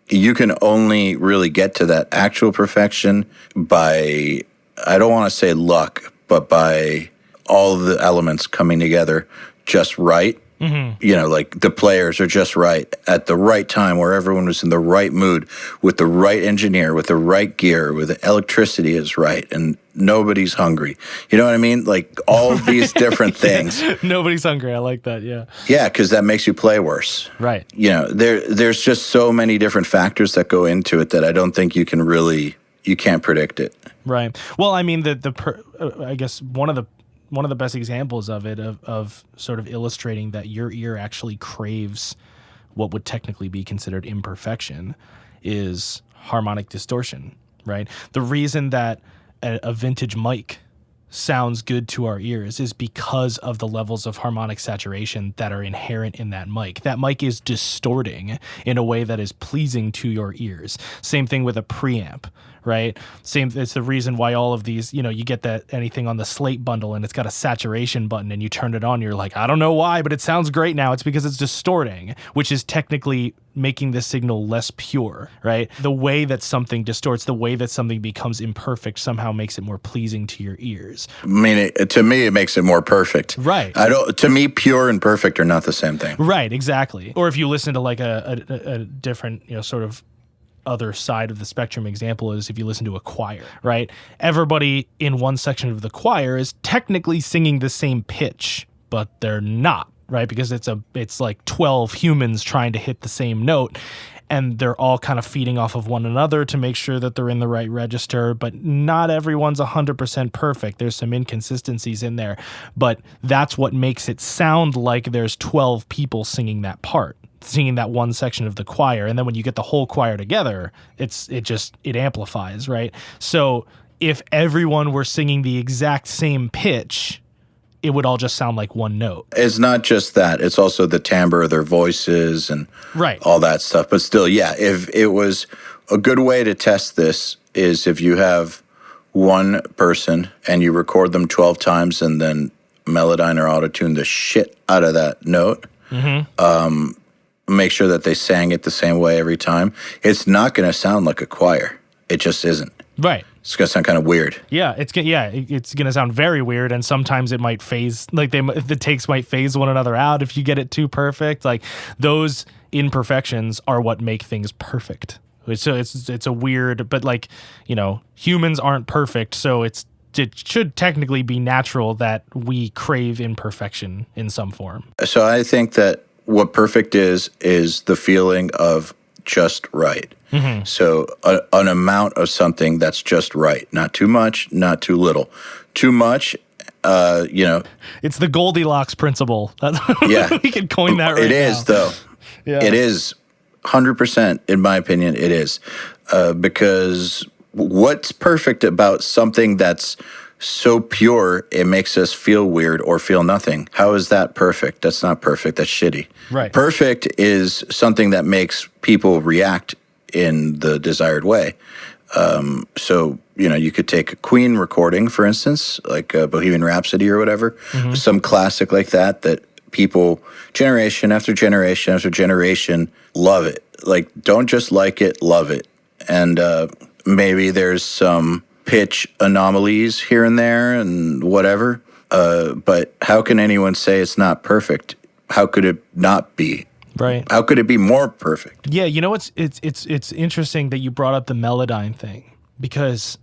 you can only really get to that actual perfection by, I don't want to say luck, but by all of the elements coming together just right. Mm-hmm. Like the players are just right at the right time, where everyone was in the right mood, with the right engineer, with the right gear, where the electricity is right, and nobody's hungry. You know what I mean? Like all of these different things. Nobody's hungry. I like that. Yeah. Yeah, because that makes you play worse. Right. There's just so many different factors that go into it that I don't think you can't predict it. Right. Well, I mean, I guess one of the best examples of it, of sort of illustrating that your ear actually craves what would technically be considered imperfection, is harmonic distortion, right? The reason that a vintage mic sounds good to our ears is because of the levels of harmonic saturation that are inherent in that mic. That mic is distorting in a way that is pleasing to your ears. Same thing with a preamp, right? It's the reason why all of these, you get that anything on the Slate bundle and it's got a saturation button and you turn it on, you're like, I don't know why, but it sounds great now. It's because it's distorting, which is technically making the signal less pure, right? The way that something distorts, the way that something becomes imperfect somehow makes it more pleasing to your ears. I mean, to me, it makes it more perfect. Right. To me, pure and perfect are not the same thing. Right, exactly. Or if you listen to like a different, sort of other side of the spectrum example is if you listen to a choir, right? Everybody in one section of the choir is technically singing the same pitch, but they're not, right? Because it's like 12 humans trying to hit the same note, and they're all kind of feeding off of one another to make sure that they're in the right register, but not everyone's 100% perfect. There's some inconsistencies in there, but that's what makes it sound like there's 12 people singing that part, singing that one section of the choir. And then when you get the whole choir together, it amplifies, right? So if everyone were singing the exact same pitch, it would all just sound like one note. It's not just that. It's also the timbre of their voices and right. all that stuff. But still, yeah, if it was a good way to test this is if you have one person and you record them 12 times and then Melodyne or auto-tune the shit out of that note. Mm-hmm. Make sure that they sang it the same way every time. It's not going to sound like a choir. It just isn't. Right. It's going to sound kind of weird. Yeah, it's going to sound very weird, and sometimes it might phase, like the takes might phase one another out if you get it too perfect. Like those imperfections are what make things perfect. So it's a weird, but like, humans aren't perfect, so it should technically be natural that we crave imperfection in some form. So I think that what perfect is the feeling of just right. Mm-hmm. So an amount of something that's just right. Not too much, not too little. Too much, It's the Goldilocks principle. Yeah. We could coin that right now. It is, though. Yeah. It is 100%, in my opinion, it is. Because what's perfect about something that's so pure it makes us feel weird or feel nothing? How is that perfect? That's not perfect. That's shitty. Right. Perfect is something that makes people react in the desired way. So, you could take a Queen recording, for instance, like Bohemian Rhapsody or whatever, mm-hmm. some classic like that people, generation after generation after generation, love it. Like, don't just like it, love it. And maybe there's some pitch anomalies here and there and whatever. But how can anyone say it's not perfect? How could it not be? Right. How could it be more perfect? Yeah, it's interesting that you brought up the Melodyne thing, because,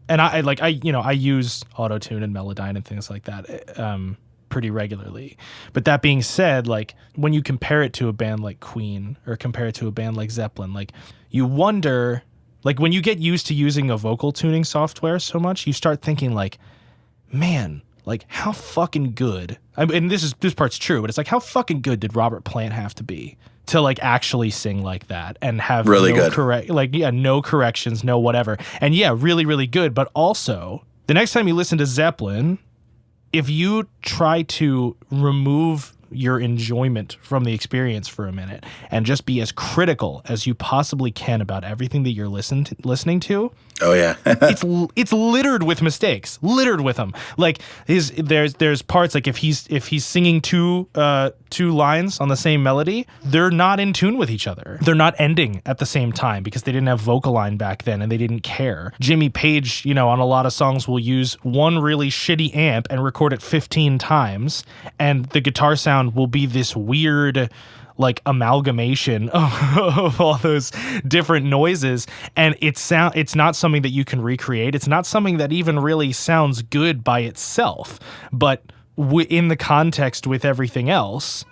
and I use Auto-Tune and Melodyne and things like that pretty regularly. But that being said, like when you compare it to a band like Queen or compare it to a band like Zeppelin, like you wonder, like when you get used to using a vocal tuning software so much, you start thinking like, man, like how fucking good, and this part's true, but it's like how fucking good did Robert Plant have to be to like actually sing like that and have really no good. No corrections, no whatever. And yeah, really, really good. But also the next time you listen to Zeppelin, if you try to remove your enjoyment from the experience for a minute and just be as critical as you possibly can about everything that you're listening to. Oh yeah. it's littered with mistakes, littered with them. Like there's parts like if he's singing two lines on the same melody, they're not in tune with each other. They're not ending at the same time because they didn't have vocal line back then and they didn't care. Jimmy Page, on a lot of songs will use one really shitty amp and record it 15 times, and the guitar sound will be this weird like amalgamation of all those different noises, and it's not something that you can recreate. It's not something that even really sounds good by itself, but in the context with everything else,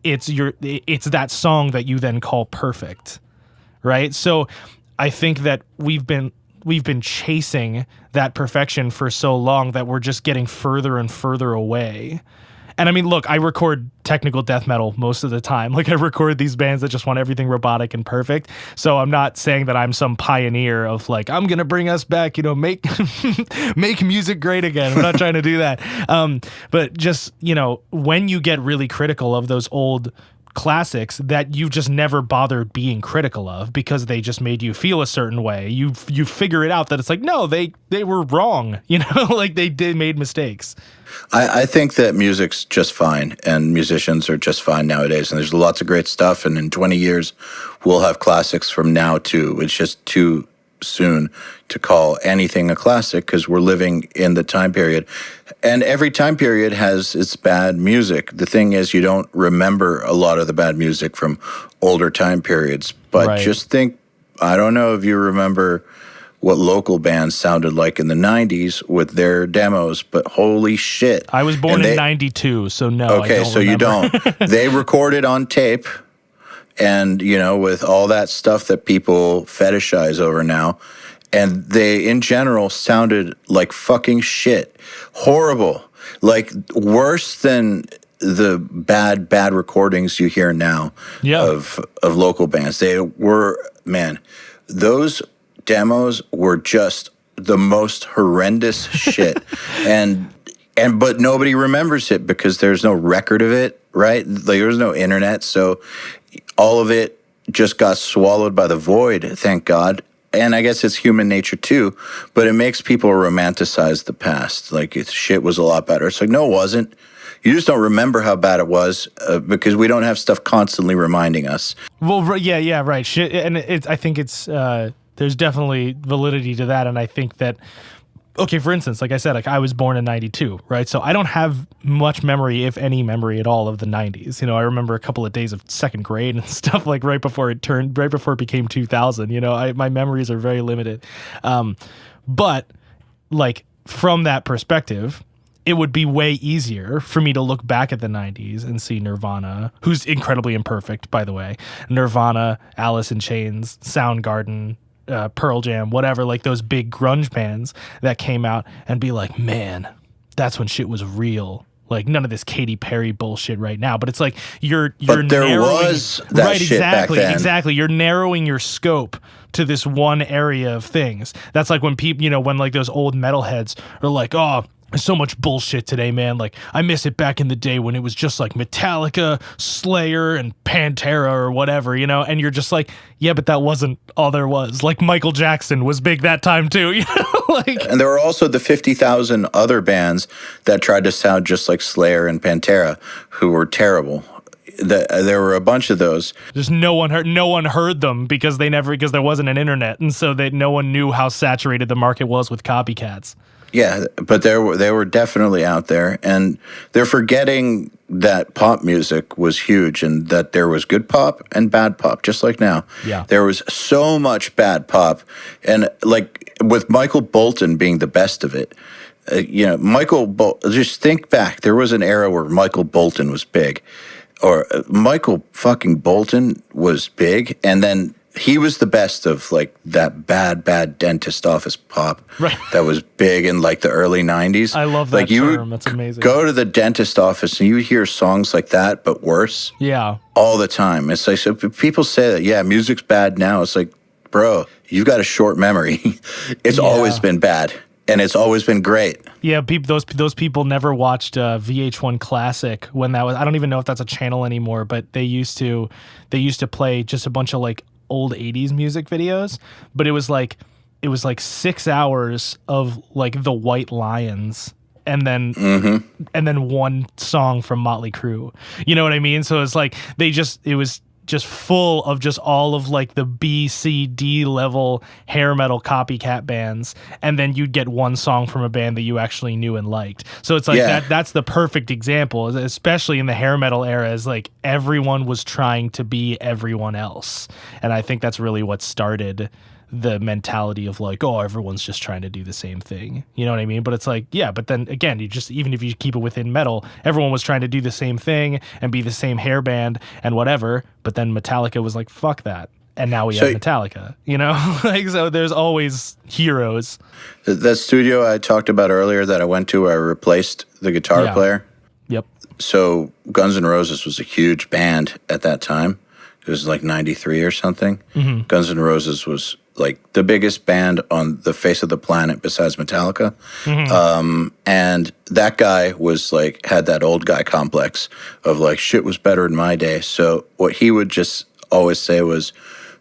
it's that song that you then call perfect, right? So I think that we've been chasing that perfection for so long that we're just getting further and further away. And I mean, look, I record technical death metal most of the time. Like I record these bands that just want everything robotic and perfect. So I'm not saying that I'm some pioneer of like, I'm going to bring us back, you know, make make music great again. I'm not trying to do that. But just, you know, when you get really critical of those old classics that you just never bothered being critical of because they just made you feel a certain way, you figure it out that it's like, no, they were wrong, you know, like they made mistakes. I think that music's just fine and musicians are just fine nowadays. And there's lots of great stuff. And in 20 years, we'll have classics from now too. It's just too soon to call anything a classic because we're living in the time period. And every time period has its bad music. The thing is, you don't remember a lot of the bad music from older time periods. But just think, I don't know if you remember what local bands sounded like in the 90s with their demos, but holy shit. I was born in 92, so no, okay, I don't so remember. You don't. They recorded on tape, and, you know, with all that stuff that people fetishize over now, and they, in general, sounded like fucking shit. Horrible. Like, worse than the bad recordings you hear now of local bands. They were, man, those demos were just the most horrendous shit. But nobody remembers it because there's no record of it, right? Like, there's no internet, so all of it just got swallowed by the void, thank God. And I guess it's human nature too, but it makes people romanticize the past. Like, shit was a lot better. It's like, no, it wasn't. You just don't remember how bad it was because we don't have stuff constantly reminding us. Well, yeah, right. Shit, and I think it's there's definitely validity to that, and I think that, okay, for instance, like I said, like I was born in 92, right? So I don't have much memory, if any memory at all, of the 90s. You know, I remember a couple of days of second grade and stuff like right before it became 2000. You know, my memories are very limited. But like from that perspective, it would be way easier for me to look back at the 90s and see Nirvana, who's incredibly imperfect, by the way. Nirvana, Alice in Chains, Soundgarden, Pearl Jam, whatever, like those big grunge bands that came out, and be like, man, that's when shit was real. Like none of this Katy Perry bullshit right now. But it's like you're but there narrowing, was that right, shit exactly, back then. exactly. You're narrowing your scope to this one area of things. That's like when people, you know, when like those old metalheads are like, oh, there's so much bullshit today, man. Like, I miss it back in the day when it was just like Metallica, Slayer, and Pantera or whatever, you know? And you're just like, yeah, but that wasn't all there was. Like, Michael Jackson was big that time too, you know? Like, and there were also the 50,000 other bands that tried to sound just like Slayer and Pantera, who were terrible. There were a bunch of those. Just no one heard them because there wasn't an internet, and so no one knew how saturated the market was with copycats. Yeah, but they were definitely out there, and they're forgetting that pop music was huge and that there was good pop and bad pop, just like now. Yeah. There was so much bad pop, and like with Michael Bolton being the best of it, you know, just think back. There was an era where Michael Bolton was big, or Michael fucking Bolton was big, and then he was the best of like that bad dentist office pop that was big in like the early 90s. I love that like, you term. That's amazing. Go to the dentist office and you hear songs like that, but worse. Yeah. All the time. It's like, so people say that, yeah, music's bad now. It's like, bro, you've got a short memory. It's always been bad. And it's always been great. Yeah, those people never watched VH1 Classic when that was. I don't even know if that's a channel anymore, but they used to play just a bunch of like old 80s music videos, but it was like 6 hours of like the White Lions and then one song from Motley Crue. You know what I mean? So it's like it was just full of just all of like the B, C, D level hair metal copycat bands, and then you'd get one song from a band that you actually knew and liked. So it's like that's the perfect example, especially in the hair metal era, is like everyone was trying to be everyone else. And I think that's really what started the mentality of like, oh, everyone's just trying to do the same thing. You know what I mean? But it's like, yeah, but then again, even if you keep it within metal, everyone was trying to do the same thing and be the same hair band and whatever. But then Metallica was like, fuck that. And now we have Metallica, you know? Like, so there's always heroes. That studio I talked about earlier that I went to, where I replaced the guitar player. Yep. So Guns N' Roses was a huge band at that time. It was like 93 or something. Mm-hmm. Guns N' Roses was like the biggest band on the face of the planet besides Metallica. Mm-hmm. And that guy was like, had that old guy complex of like, shit was better in my day. So what he would just always say was,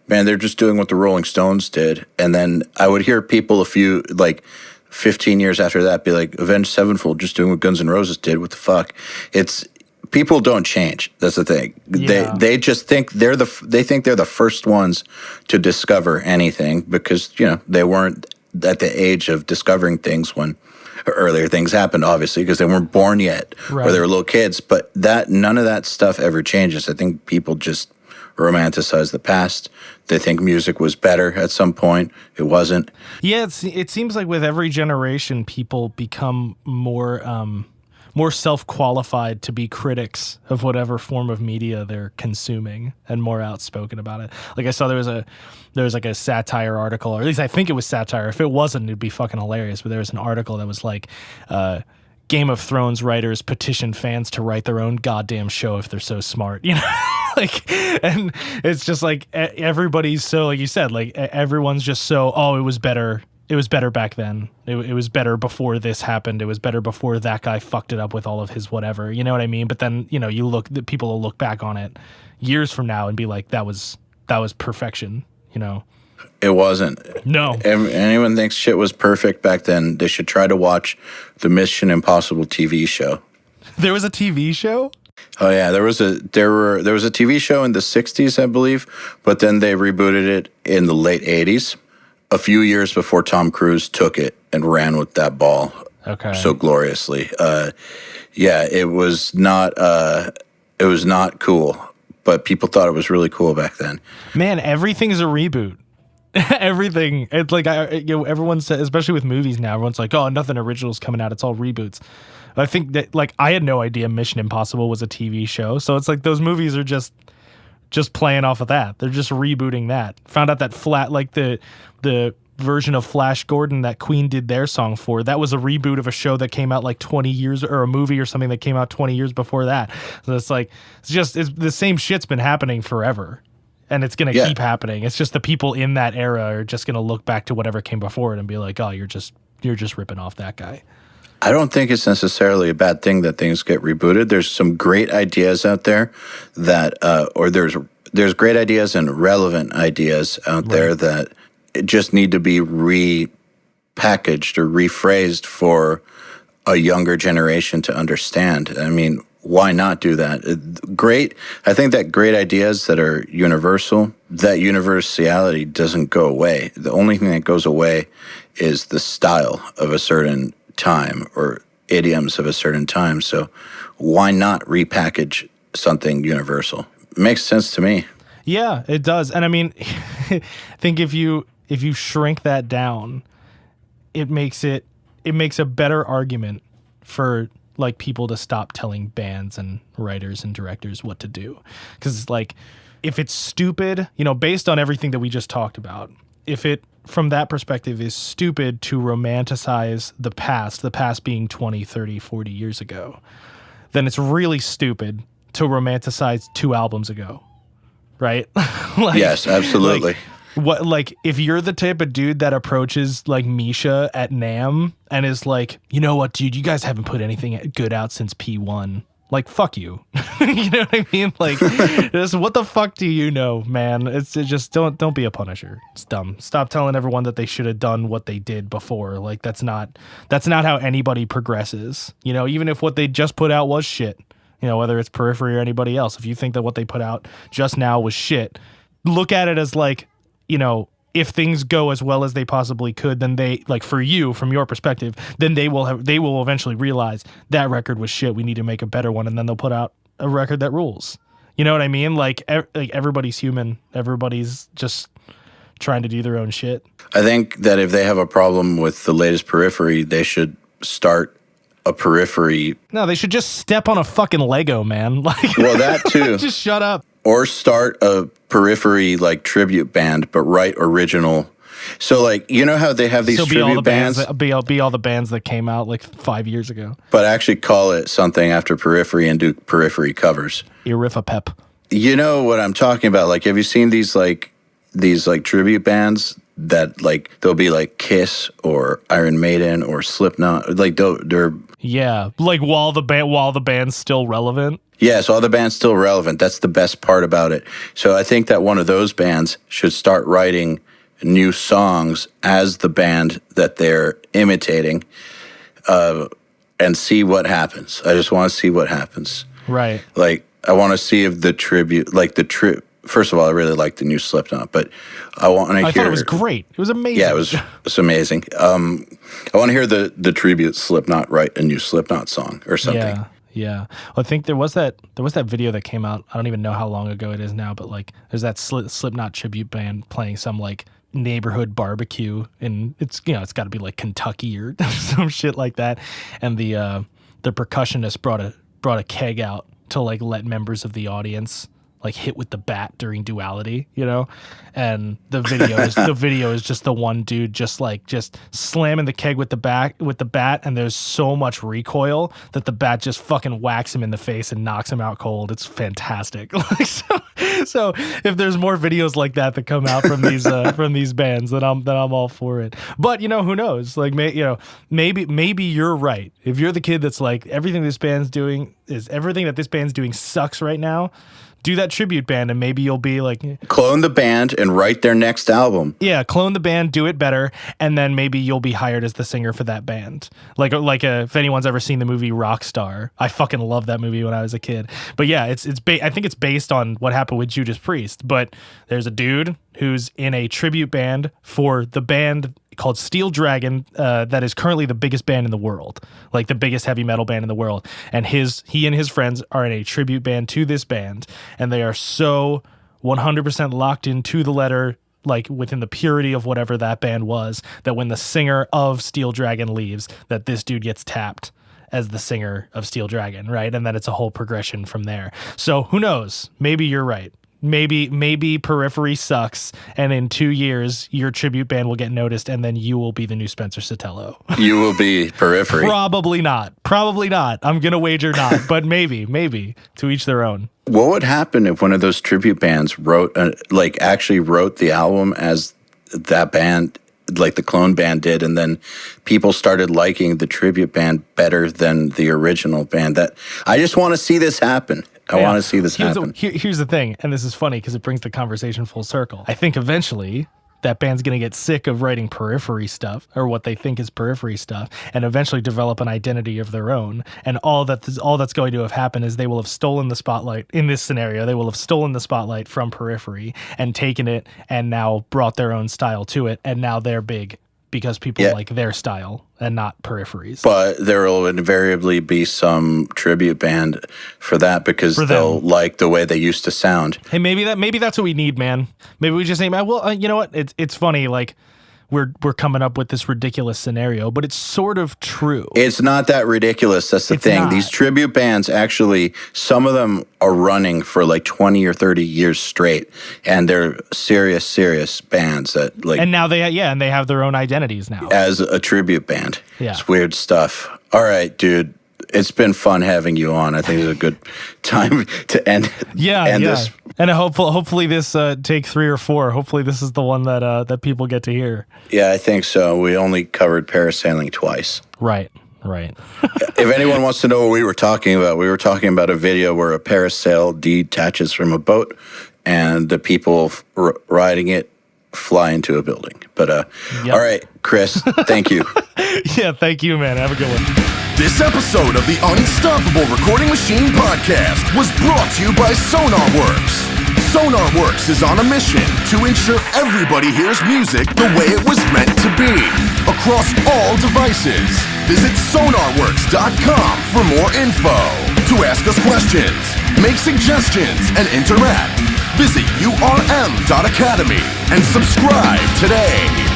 man, they're just doing what the Rolling Stones did. And then I would hear people 15 years after that be like, Avenged Sevenfold just doing what Guns N' Roses did. What the fuck? It's people don't change. That's the thing. Yeah. They just think they're the first ones to discover anything because they weren't at the age of discovering things when earlier things happened, obviously, because they weren't born yet or they were little kids. But none of that stuff ever changes. I think people just romanticize the past. They think music was better at some point. It wasn't. Yeah, it seems like with every generation, people become more self-qualified to be critics of whatever form of media they're consuming and more outspoken about it. Like I saw there was like a satire article, or at least I think it was satire. If it wasn't, it'd be fucking hilarious. But there was an article that was like, Game of Thrones writers petition fans to write their own goddamn show if they're so smart, like, and it's just like everybody's so, like you said, like everyone's just so, it was better. It was better back then. It was better before this happened. It was better before that guy fucked it up with all of his whatever. You know what I mean? But then, people will look back on it years from now and be like, that was perfection, It wasn't. No. Anyone thinks shit was perfect back then, they should try to watch the Mission Impossible TV show. There was a TV show? Oh yeah, there was a TV show in the 60s, I believe, but then they rebooted it in the late 80s, a few years before Tom Cruise took it and ran with that ball so gloriously. It was not cool, but people thought it was really cool back then. Man, everything's a reboot. Everything. It's like everyone says, especially with movies now, everyone's like, "Oh, nothing original's coming out. It's all reboots." I think that, like, I had no idea Mission Impossible was a TV show, so it's like those movies are just playing off of that. They're just rebooting that. Found out that the version of Flash Gordon that Queen did their song for, that was a reboot of a show that came out like 20 years, or a movie or something that came out 20 years before that. So it's like it's the same shit's been happening forever. And it's going to keep happening. It's just the people in that era are just going to look back to whatever came before it and be like, "Oh, you're just ripping off that guy." I don't think it's necessarily a bad thing that things get rebooted. There's some great ideas out there that, or there's great ideas and relevant ideas out there that just need to be repackaged or rephrased for a younger generation to understand. I mean, why not do that? I think that great ideas that are universal, that universality doesn't go away. The only thing that goes away is the style of a certain time or idioms of a certain time. So why not repackage something universal? It makes sense to me. Yeah, it does. And I mean, I think if you shrink that down, it makes a better argument for like people to stop telling bands and writers and directors what to do. Because like, if it's stupid, based on everything that we just talked about, if it, from that perspective, is stupid to romanticize the past being 20, 30, 40 years ago, then it's really stupid to romanticize 2 albums ago. Right? Yes, absolutely. If you're the type of dude that approaches like Misha at NAMM and is like, "You know what, dude, you guys haven't put anything good out since P1. Like, fuck you." You know what I mean? Like, just, what the fuck do you know, man? It's just don't be a Punisher. It's dumb. Stop telling everyone that they should have done what they did before. Like, that's not how anybody progresses. Even if what they just put out was shit. Whether it's Periphery or anybody else. If you think that what they put out just now was shit, look at it as like, if things go as well as they possibly could, then they, like, for you, from your perspective, then they will eventually realize that record was shit. We need to make a better one. And then they'll put out a record that rules. You know what I mean? Like everybody's human. Everybody's just trying to do their own shit. I think that if they have a problem with the latest Periphery, they should start a Periphery. No, they should just step on a fucking Lego, man. Like, well, that too. Just shut up. Or start a Periphery like tribute band, but write original So, like, you know how they have these tribute bands? Be all the bands that came out like 5 years ago. But actually call it something after Periphery and do Periphery covers. Pep. You know what I'm talking about? Like, have you seen these tribute bands that, like, they'll be like Kiss or Iron Maiden or Slipknot? Like, they're yeah, like while the band's still relevant. Yeah, so all the band's still relevant. That's the best part about it. So I think that one of those bands should start writing new songs as the band that they're imitating, and see what happens. I just want to see what happens. Right. Like, I want to see if the tribute, like first of all, I really like the new Slipknot, but I want to hear. I thought it was great. It was amazing. Yeah, it was amazing. I want to hear the tribute Slipknot write a new Slipknot song or something. Yeah. Well, I think there was that video that came out. I don't even know how long ago it is now, but like there's that Slipknot tribute band playing some like neighborhood barbecue, and it's got to be like Kentucky or some shit like that. And the percussionist brought a keg out to like let members of the audience like hit with the bat during Duality, and the video is just the one dude just slamming the keg with the bat, and there's so much recoil that the bat just fucking whacks him in the face and knocks him out cold. It's fantastic. So if there's more videos like that come out from these bands, then I'm all for it. But who knows? Like maybe you're right. If you're the kid that's like everything that this band's doing sucks right now, do that tribute band and maybe you'll be like... Clone the band and write their next album. Yeah, clone the band, do it better, and then maybe you'll be hired as the singer for that band. If anyone's ever seen the movie Rockstar, I fucking loved that movie when I was a kid. But yeah, I think it's based on what happened with Judas Priest, but there's a dude who's in a tribute band for the band called Steel Dragon, that is currently the biggest band in the world, like the biggest heavy metal band in the world. And he and his friends are in a tribute band to this band, and they are so 100% locked into the letter, like within the purity of whatever that band was, that when the singer of Steel Dragon leaves, that this dude gets tapped as the singer of Steel Dragon, right? And then it's a whole progression from there. So who knows? Maybe you're right. Maybe Periphery sucks, and in 2 years your tribute band will get noticed, and then you will be the new Spencer Sotelo. You will be Periphery. Probably not. I'm gonna wager not, but maybe to each their own. What would happen if one of those tribute bands actually wrote the album as that band, like the clone band did, and then people started liking the tribute band better than the original band? That I just want to see this happen. I want to see this happen. Here's the thing, and this is funny because it brings the conversation full circle. I think eventually that band's going to get sick of writing Periphery stuff, or what they think is Periphery stuff, and eventually develop an identity of their own. And all that's going to have happened is they will have stolen the spotlight. In this scenario, they will have stolen the spotlight from Periphery and taken it and now brought their own style to it, and now they're big because people like their style and not Periphery's. But there will invariably be some tribute band for that because they'll like the way they used to sound. Hey, maybe that's what we need, man. Maybe we just say, well, you know what? It's funny, like we're coming up with this ridiculous scenario, but it's sort of true. It's not that ridiculous. That's the thing. Not. These tribute bands, actually, some of them are running for like 20 or 30 years straight, and they're serious bands that like. And now they have their own identities now as a tribute band. Yeah, it's weird stuff. All right, dude. It's been fun having you on. I think it's a good time to end this. And hopefully this take 3 or 4. Hopefully this is the one that people get to hear. Yeah, I think so. We only covered parasailing twice. Right. If anyone wants to know what we were talking about a video where a parasail detaches from a boat and the people riding it fly into a building. But all right, Chris, thank you. Yeah, thank you, man. Have a good one. This episode of the Unstoppable Recording Machine podcast was brought to you by SonarWorks. SonarWorks is on a mission to ensure everybody hears music the way it was meant to be, across all devices. Visit sonarworks.com for more info. To ask us questions, make suggestions, and interact, visit urm.academy and subscribe today.